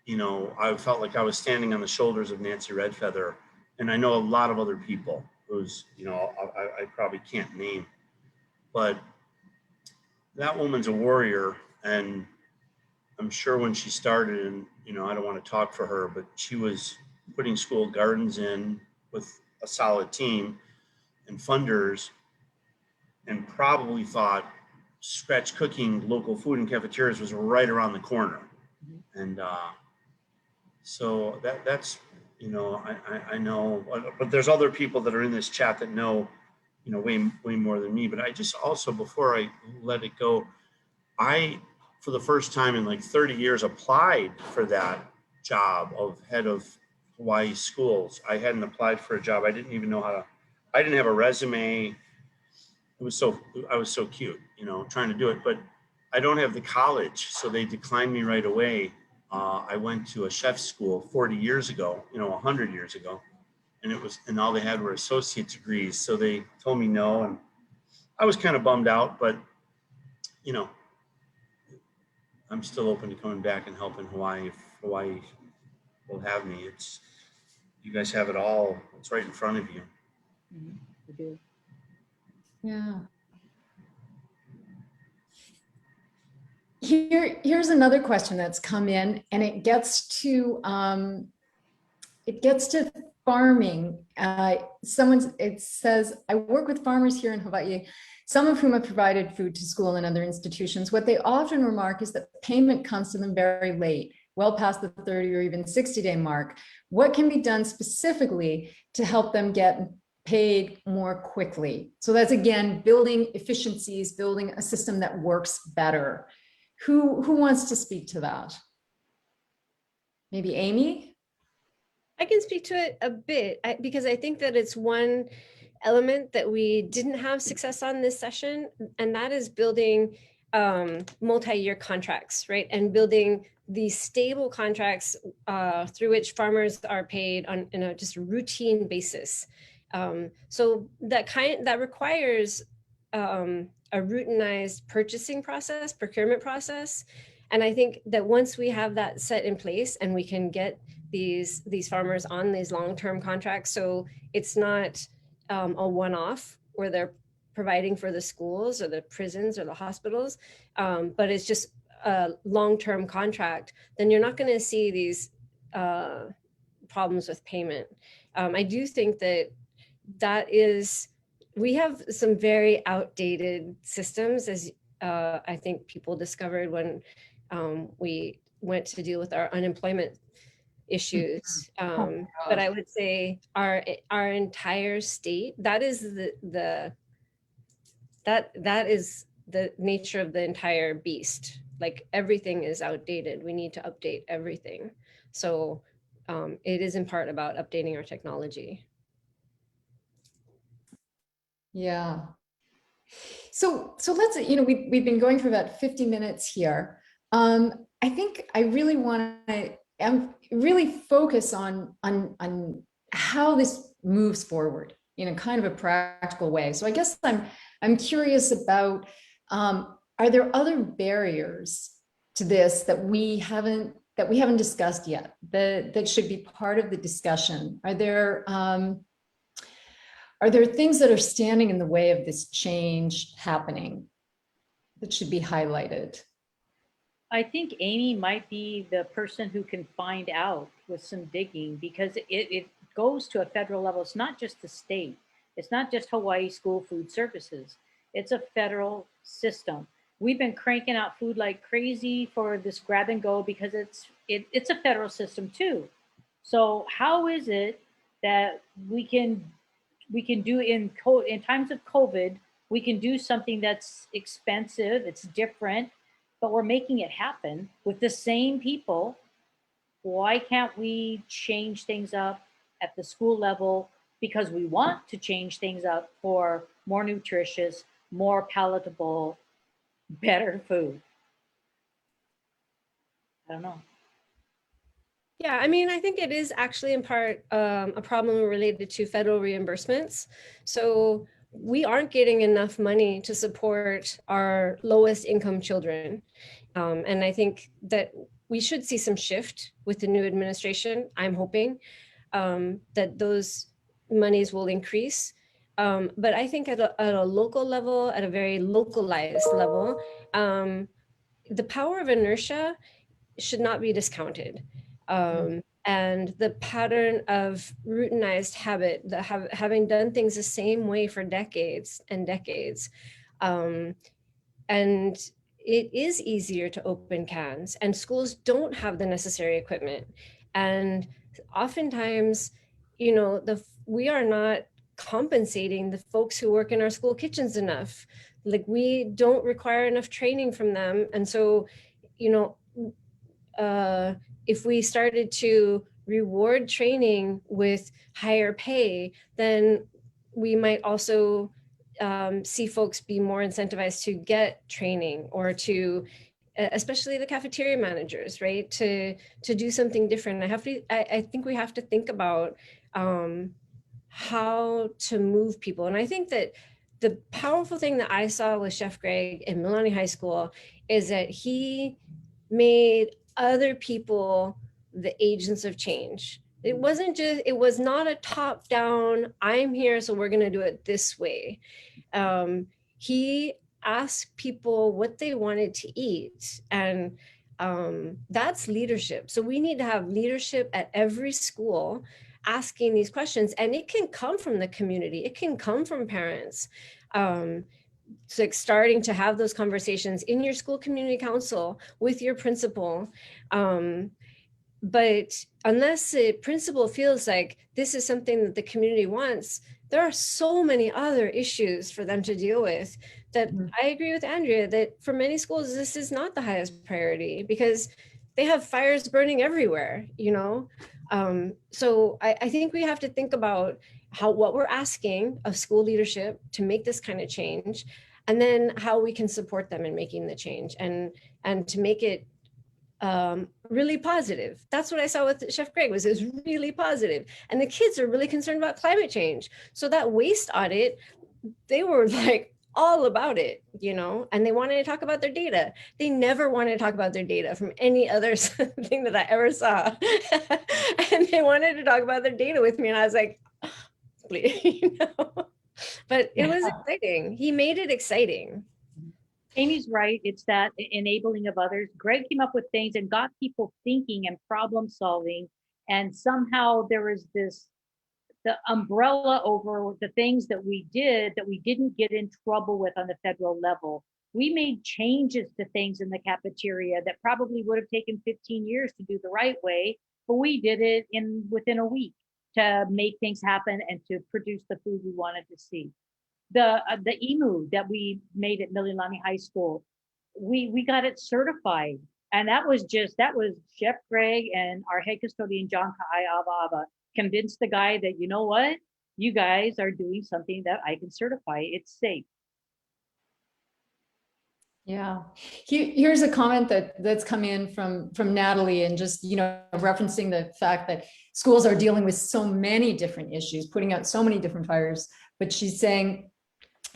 you know, I felt like I was standing on the shoulders of Nancy Redfeather, and I know a lot of other people who's, you know, I probably can't name, but that woman's a warrior. And I'm sure when she started, and, you know, I don't want to talk for her, but she was putting school gardens in with a solid team and funders, and probably thought scratch cooking local food and cafeterias was right around the corner. And so that's, you know, I know, but there's other people that are in this chat that know, you know, way more than me. But I just also, before I let it go, I, for the first time in like 30 years, applied for that job of head of Hawaii schools. I hadn't applied for a job. I didn't even know how to, I didn't have a resume. It was so, I was so cute, you know, trying to do it, but I don't have the college. So they declined me right away. I went to a chef school 40 years ago, you know, 100 years ago, and it was, and all they had were associate degrees. So they told me no, and I was kind of bummed out, but, you know, I'm still open to coming back and helping Hawaii if Hawaii will have me. It's, you guys have it all. It's right in front of you. We do. Yeah. Here's another question that's come in, and it gets to farming. It says, I work with farmers here in Hawaii, some of whom have provided food to school and other institutions. What they often remark is that payment comes to them very late, well past the 30 or even 60-day mark. What can be done specifically to help them get paid more quickly? So that's, again, building efficiencies, building a system that works better. Who wants to speak to that? Maybe Amy? I can speak to it a bit because I think that it's one element that we didn't have success on this session, and that is building multi-year contracts, right? And building these stable contracts through which farmers are paid on a just routine basis. So that requires a routinized purchasing process, procurement process. And I think that once we have that set in place and we can get these farmers on these long-term contracts, so it's not a one-off where they're providing for the schools or the prisons or the hospitals, but it's just a long-term contract, then you're not going to see these problems with payment. I do think we have some very outdated systems, as I think people discovered when we went to deal with our unemployment issues. But I would say our entire state, that is that is the nature of the entire beast. Like, everything is outdated. We need to update everything. So it is in part about updating our technology. Yeah. So let's, we've been going for about 50 minutes here. I think I really want to really focus on how this moves forward in a kind of a practical way. So I guess I'm curious about, are there other barriers to this that we haven't discussed yet, that should be part of the discussion? Are there things that are standing in the way of this change happening that should be highlighted? I think Amy might be the person who can find out with some digging, because it goes to a federal level. It's not just the state. It's not just Hawaii School Food Services. It's a federal system. We've been cranking out food like crazy for this grab and go because it's a federal system too. So how is it that we can do in times of COVID, we can do something that's expensive, it's different, but we're making it happen with the same people? Why can't we change things up at the school level, because we want to change things up for more nutritious, more palatable, better food? I don't know. Yeah, I mean, I think it is actually in part a problem related to federal reimbursements. So we aren't getting enough money to support our lowest income children. And I think that we should see some shift with the new administration. I'm hoping that those monies will increase. But I think at a local level, at a very localized level, the power of inertia should not be discounted. And the pattern of routinized habit, having done things the same way for decades and decades. Um, and it is easier to open cans, and schools don't have the necessary equipment. And oftentimes, you know, we are not compensating the folks who work in our school kitchens enough. Like, we don't require enough training from them. And so, you know, if we started to reward training with higher pay, then we might also see folks be more incentivized to get training, or to, especially the cafeteria managers, right, to do something different. I think we have to think about how to move people. And I think that the powerful thing that I saw with Chef Greg in Milani High School is that he made other people the agents of change. It was not a top down, I'm here, so we're going to do it this way. He asked people what they wanted to eat. And that's leadership. So we need to have leadership at every school asking these questions. And it can come from the community, it can come from parents. So like starting to have those conversations in your school community council with your principal. But unless the principal feels like this is something that the community wants, there are so many other issues for them to deal with that I agree with Andrea that for many schools, this is not the highest priority because they have fires burning everywhere, you know? So I think we have to think about what we're asking of school leadership to make this kind of change, and then how we can support them in making the change and to make it really positive. That's what I saw with Chef Greg, was it was really positive. And the kids are really concerned about climate change. So that waste audit, they were like all about it, you know, and they wanted to talk about their data. They never wanted to talk about their data from any other thing that I ever saw. And they wanted to talk about their data with me. And I was like, please, you know, but it was exciting. He made it exciting. Amy's right. It's that enabling of others. Greg came up with things and got people thinking and problem solving. And somehow there was the umbrella over the things that we did that we didn't get in trouble with on the federal level. We made changes to things in the cafeteria that probably would have taken 15 years to do the right way, but we did it within a week to make things happen and to produce the food we wanted to see. The emu that we made at Mililani High School, we got it certified, and that was Chef Greg and our head custodian John Kai Aba convinced the guy that, you know what, you guys are doing something that I can certify. It's safe. Yeah. Here's a comment that's come in from Natalie, and just, you know, referencing the fact that schools are dealing with so many different issues, putting out so many different fires. But she's saying,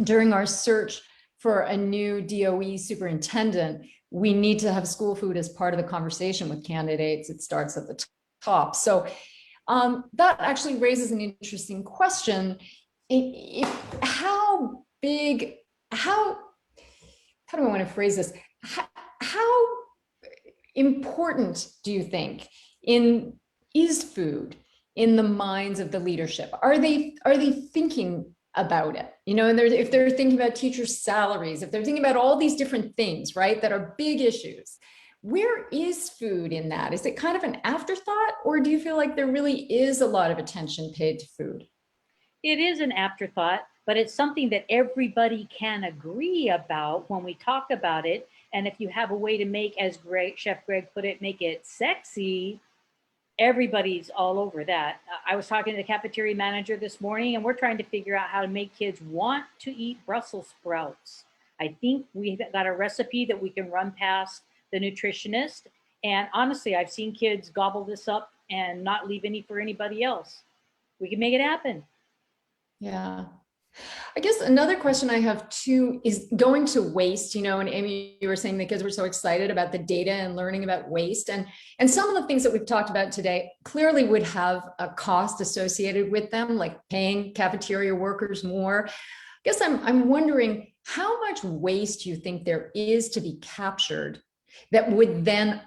during our search for a new DOE superintendent, we need to have school food as part of the conversation with candidates. It starts at the top. So that actually raises an interesting question. How do I want to phrase this? How important do you think is food in the minds of the leadership? Are they thinking about it? You know, and if they're thinking about teachers' salaries, if they're thinking about all these different things, right, that are big issues, where is food in that? Is it kind of an afterthought, or do you feel like there really is a lot of attention paid to food? It is an afterthought, but it's something that everybody can agree about when we talk about it. And if you have a way to make, as Chef Greg put it, make it sexy, everybody's all over that. I was talking to the cafeteria manager this morning, and we're trying to figure out how to make kids want to eat Brussels sprouts. I think we've got a recipe that we can run past the nutritionist. And honestly, I've seen kids gobble this up and not leave any for anybody else. We can make it happen. Yeah. I guess another question I have too is going to waste, and Amy, you were saying the kids were so excited about the data and learning about waste. And some of the things that we've talked about today clearly would have a cost associated with them, like paying cafeteria workers more. I guess I'm wondering how much waste you think there is to be captured that would then,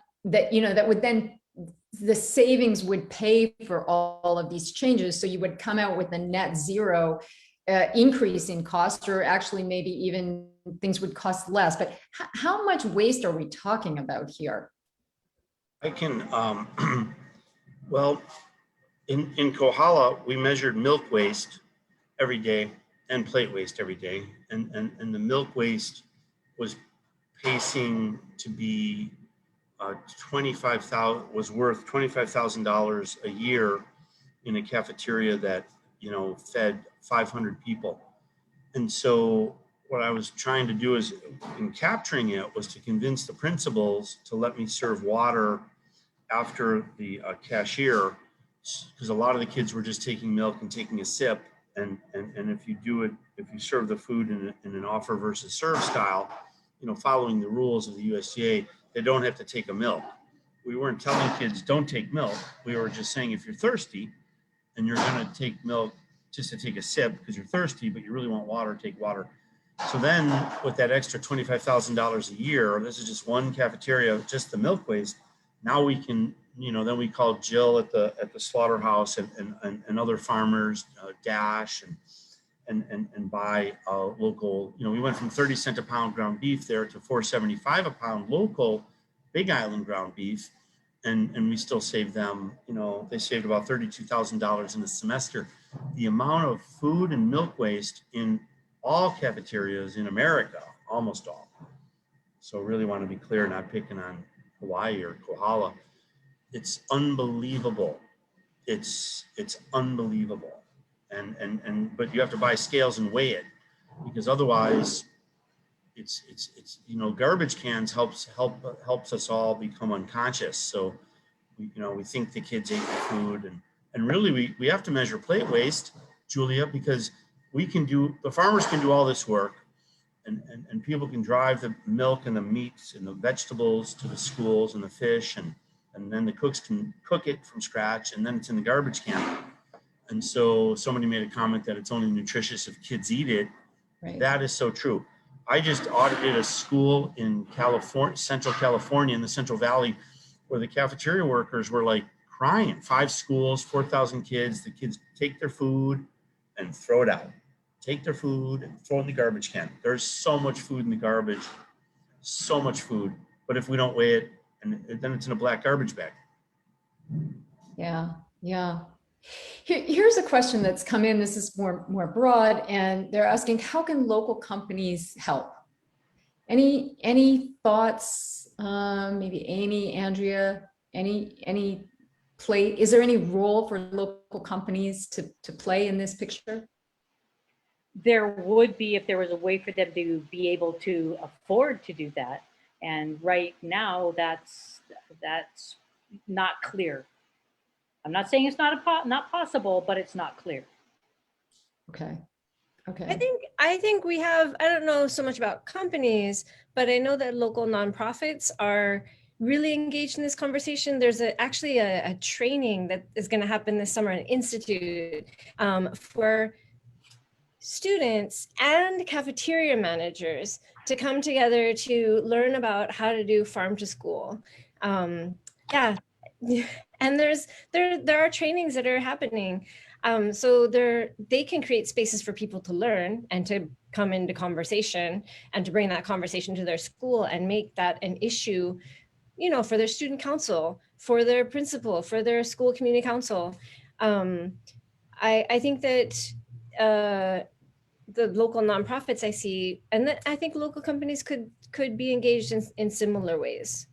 the savings would pay for all of these changes. So you would come out with a net zero increase in cost, or actually maybe even things would cost less. But how much waste are we talking about here? I can, well, in Kohala, we measured milk waste every day and plate waste every day. And the milk waste was pacing to be 25,000, was worth $25,000 a year in a cafeteria that, fed 500 people. And so what I was trying to do is, in capturing it, was to convince the principals to let me serve water after the cashier, because a lot of the kids were just taking milk and taking a sip. And if you do it, if you serve the food in an offer versus serve style, following the rules of the USDA, they don't have to take a milk. We weren't telling kids don't take milk. We were just saying, if you're thirsty and you're going to take milk just to take a sip because you're thirsty, but you really want water, take water. So then with that extra $25,000 a year, this is just one cafeteria, just the milk waste. Now we can, then we called Jill at the slaughterhouse and other farmers, Dash and buy local, we went from 30 cents a pound ground beef there to $4.75 a pound local Big Island ground beef. And we still saved them, they saved about $32,000 in a semester. The amount of food and milk waste in all cafeterias in America, almost all. So really want to be clear, not picking on Hawaii or Kohala. It's unbelievable. It's unbelievable. But you have to buy scales and weigh it, because otherwise it's garbage cans helps us all become unconscious. So we think the kids ate the food, and really we have to measure plate waste, Julia, because the farmers can do all this work, and people can drive the milk and the meats and the vegetables to the schools and the fish, and then the cooks can cook it from scratch, and then it's in the garbage can. And so somebody made a comment that it's only nutritious if kids eat it. Right. That is so true. I just audited a school in California, Central California, in the Central Valley, where the cafeteria workers were like crying. 5 schools, 4,000 kids. The kids take their food and throw it out. Take their food and throw it in the garbage can. There's so much food in the garbage, so much food. But if we don't weigh it, and then it's in a black garbage bag. Yeah. Here's a question that's come in. This is more broad, and they're asking, how can local companies help? Any thoughts? Maybe Amy, Andrea, any play? Is there any role for local companies to play in this picture? There would be, if there was a way for them to be able to afford to do that. And right now, that's not clear. I'm not saying it's not possible, but it's not clear. Okay. I think we have, I don't know so much about companies, but I know that local nonprofits are really engaged in this conversation. There's actually a training that is going to happen this summer, an institute for students and cafeteria managers to come together to learn about how to do farm to school. And there are trainings that are happening. So they can create spaces for people to learn and to come into conversation and to bring that conversation to their school and make that an issue, for their student council, for their principal, for their school community council. I think that the local nonprofits I see, and I think local companies could be engaged in similar ways.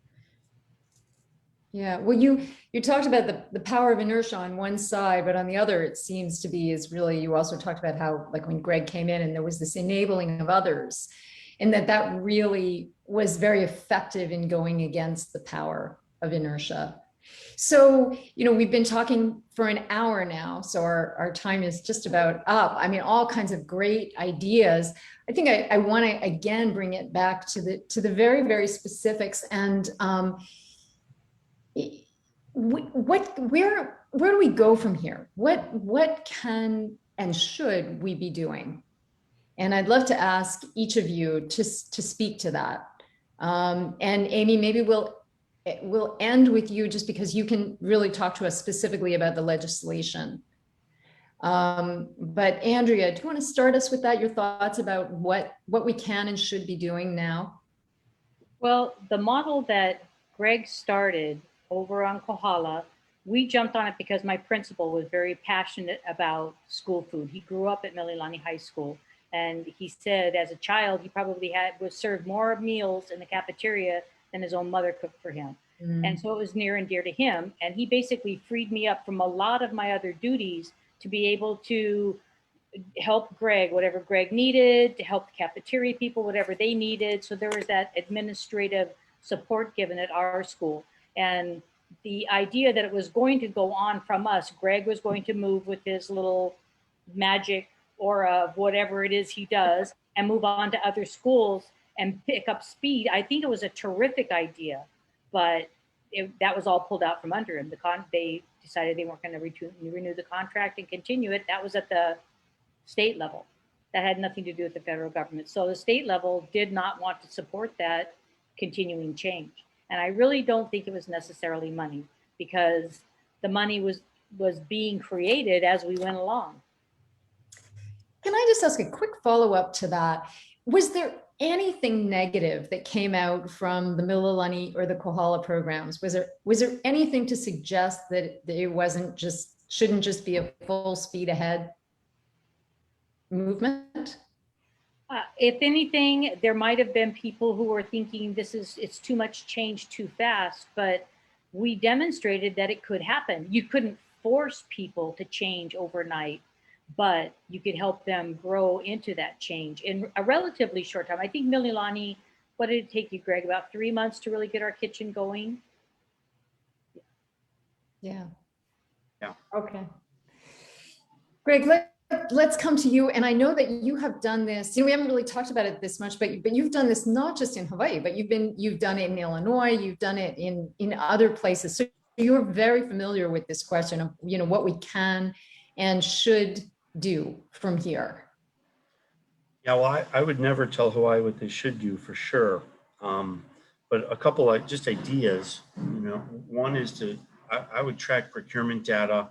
Yeah, well, you talked about the power of inertia on one side, but on the other, it seems to be is really, you also talked about how, like when Greg came in and there was this enabling of others, and that really was very effective in going against the power of inertia. So, we've been talking for an hour now, so our time is just about up. I mean, all kinds of great ideas. I think I want to again bring it back to the very, very specifics. And where do we go from here? What can and should we be doing? And I'd love to ask each of you to speak to that. And Amy, maybe we'll end with you, just because you can really talk to us specifically about the legislation. But Andrea, do you want to start us with that? Your thoughts about what we can and should be doing now? Well, the model that Greg started over on Kohala, we jumped on it because my principal was very passionate about school food. He grew up at Mililani High School, and he said as a child he probably was served more meals in the cafeteria than his own mother cooked for him. And so it was near and dear to him. And he basically freed me up from a lot of my other duties to be able to help Greg, whatever Greg needed, to help the cafeteria people, whatever they needed. So there was that administrative support given at our school. And the idea that it was going to go on from us, Greg was going to move with his little magic aura of whatever it is he does and move on to other schools and pick up speed. I think it was a terrific idea, but that was all pulled out from under him. They decided they weren't going to renew the contract and continue it. That was at the state level. That had nothing to do with the federal government. So the state level did not want to support that continuing change. And I really don't think it was necessarily money, because the money was being created as we went along. Can I just ask a quick follow-up to that? Was there anything negative that came out from the Mililani or the Kohala programs? Was there anything to suggest that it shouldn't just be a full speed ahead movement? If anything, there might have been people who were thinking it's too much change too fast, but we demonstrated that it could happen. You couldn't force people to change overnight, but you could help them grow into that change in a relatively short time. I think Mililani, what did it take you, Greg? About 3 months to really get our kitchen going? Yeah. Yeah. Okay. Greg, let's come to you. And I know that you have done this, we haven't really talked about it this much, but you've done this not just in Hawaii, but you've done it in Illinois, you've done it in other places. So you're very familiar with this question of, what we can and should do from here. Yeah, well, I would never tell Hawaii what they should do, for sure. But a couple of just ideas, one is I would track procurement data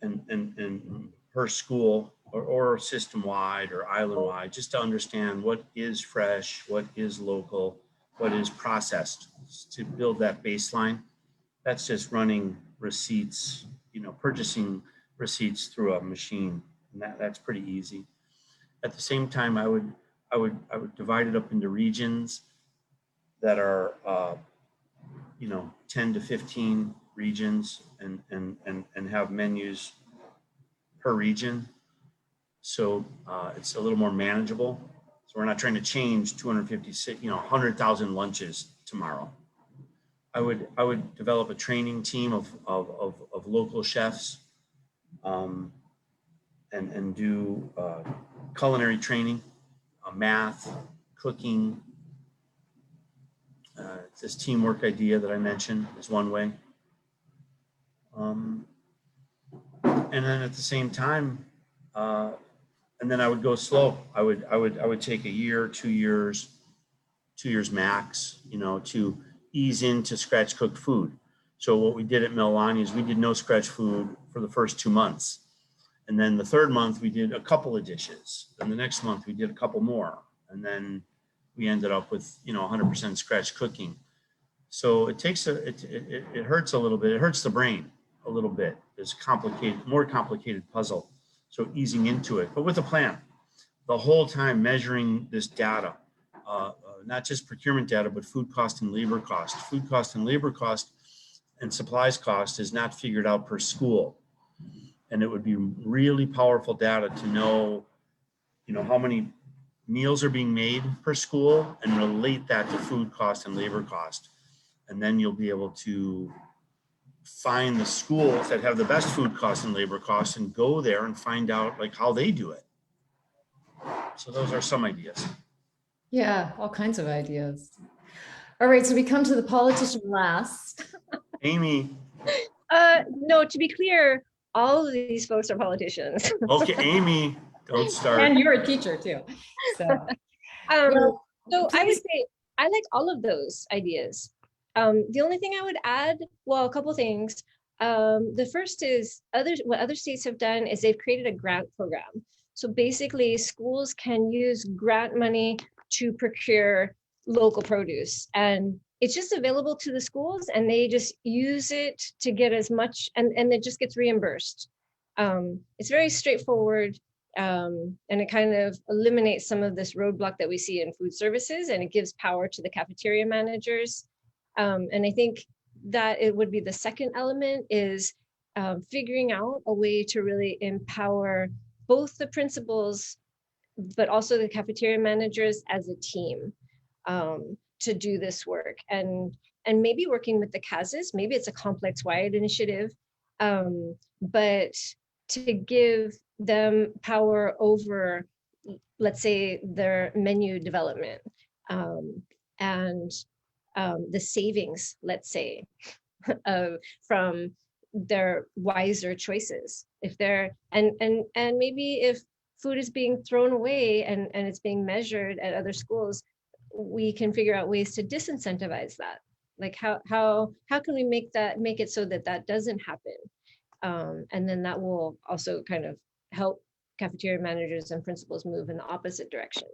and per school or system-wide or island-wide, just to understand what is fresh, what is local, what is processed, to build that baseline. That's just running receipts, purchasing receipts through a machine, and that's pretty easy. At the same time, I would divide it up into regions that are 10 to 15 regions, and have menus per region, so it's a little more manageable. So we're not trying to change 250, 100,000 lunches tomorrow. I would develop a training team of local chefs, and do culinary training, math, cooking. This teamwork idea that I mentioned is one way. And then at the same time, and then I would go slow. I would take a year, 2 years, 2 years max, to ease into scratch cooked food. So what we did at Mililani is we did no scratch food for the first 2 months. And then the third month we did a couple of dishes. And the next month we did a couple more. And then we ended up with, 100% scratch cooking. So it takes it hurts a little bit. It hurts the brain a little bit. It's more complicated puzzle. So easing into it, but with a plan, the whole time measuring this data, not just procurement data, but food cost and labor cost. Food cost and labor cost and supplies cost is not figured out per school. And it would be really powerful data to know, how many meals are being made per school and relate that to food cost and labor cost. And then you'll be able to find the schools that have the best food costs and labor costs and go there and find out like how they do it. So those are some ideas. Yeah, all kinds of ideas. All right, so we come to the politician last. Amy. No, to be clear, all of these folks are politicians. Okay, Amy, don't start. And you're a teacher too. So, So I would please. say I like all of those ideas. The only thing I would add, well, a couple things. The first is what other states have done is they've created a grant program. So basically schools can use grant money to procure local produce, and it's just available to the schools and they just use it to get as much, and it just gets reimbursed. It's very straightforward, and it kind of eliminates some of this roadblock that we see in food services, and it gives power to the cafeteria managers. And I think that it would be the second element is figuring out a way to really empower both the principals, but also the cafeteria managers as a team to do this work. And maybe working with the CASs, maybe it's a complex wide initiative, but to give them power over, let's say, their menu development and the savings, let's say, from their wiser choices. If they're, and maybe if food is being thrown away and it's being measured at other schools, we can figure out ways to disincentivize that. Like how can we make it so that doesn't happen? And then that will also kind of help cafeteria managers and principals move in the opposite direction.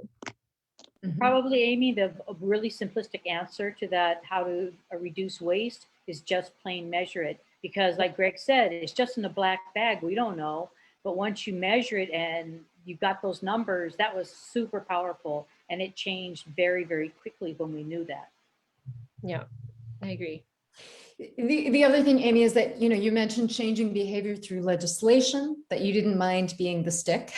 Probably, Amy, the really simplistic answer to that, how to reduce waste, is just plain measure it. Because like Greg said, it's just in a black bag, we don't know. But once you measure it and you got those numbers, that was super powerful. And it changed very, very quickly when we knew that. Yeah, I agree. The other thing, Amy, is that, you mentioned changing behavior through legislation, that you didn't mind being the stick.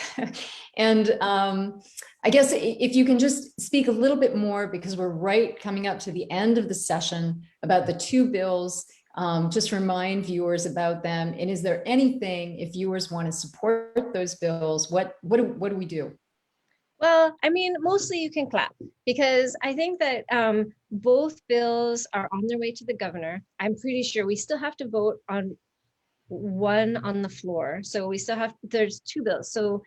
And I guess if you can just speak a little bit more, because we're coming up to the end of the session, about the two bills, just remind viewers about them. And is there anything, if viewers want to support those bills, what do we do? Well, I mean, mostly you can clap, because I think that both bills are on their way to the governor. I'm pretty sure we still have to vote on one on the floor. So we still there's two bills. So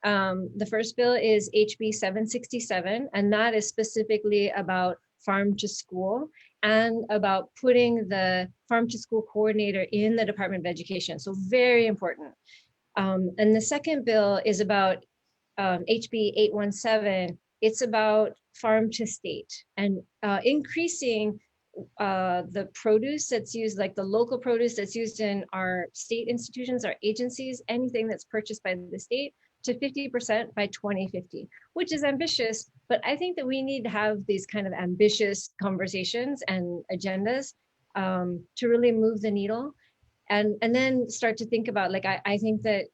the first bill is HB 767, and that is specifically about farm to school and about putting the farm to school coordinator in the Department of Education. So very important. And the second bill is about HB 817. It's about farm to state and increasing the produce that's used, like the local produce that's used in our state institutions, our agencies, anything that's purchased by the state, to 50% by 2050, which is ambitious, but I think that we need to have these kind of ambitious conversations and agendas to really move the needle, and then start to think about, like, I think that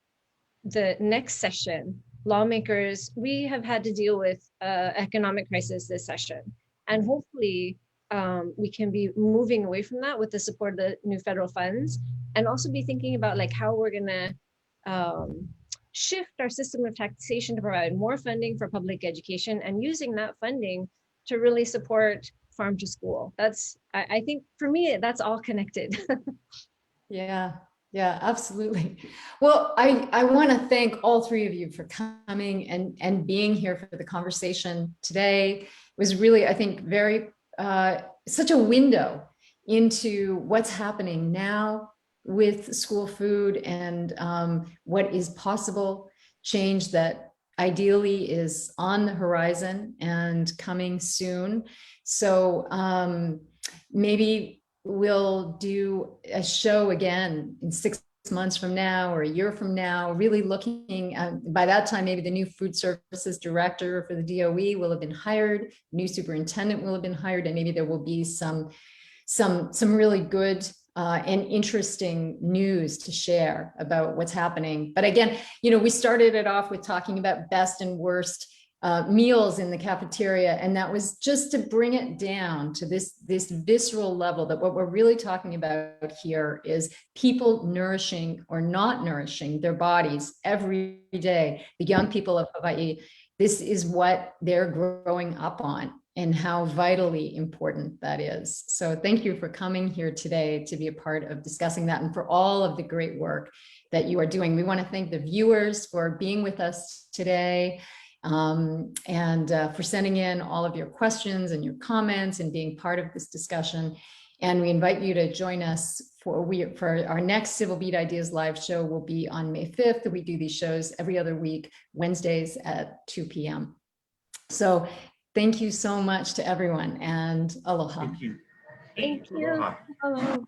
the next session, lawmakers, we have had to deal with economic crisis this session, and hopefully we can be moving away from that with the support of the new federal funds, and also be thinking about like how we're gonna shift our system of taxation to provide more funding for public education, and using that funding to really support farm to school. That's, I think for me, that's all connected. Yeah, absolutely. Well, I want to thank all three of you for coming and being here for the conversation today. It was really, I think, very such a window into what's happening now with school food and what is possible, change that ideally is on the horizon and coming soon. So maybe we'll do a show again in 6 months from now or a year from now, really looking by that time, maybe the new food services director for the DOE will have been hired, new superintendent will have been hired, and maybe there will be some really good and interesting news to share about what's happening. But again, we started it off with talking about best and worst meals in the cafeteria. And that was just to bring it down to this visceral level, that what we're really talking about here is people nourishing or not nourishing their bodies every day. The young people of Hawaii, this is what they're growing up on, and how vitally important that is. So thank you for coming here today to be a part of discussing that, and for all of the great work that you are doing. We want to thank the viewers for being with us today, and for sending in all of your questions and your comments and being part of this discussion. And we invite you to join us for our next Civil Beat Ideas live show will be on May 5th. We do these shows every other week, Wednesdays at 2 p.m. So thank you so much to everyone, and aloha. Thank you. Thank you. Aloha. Hello.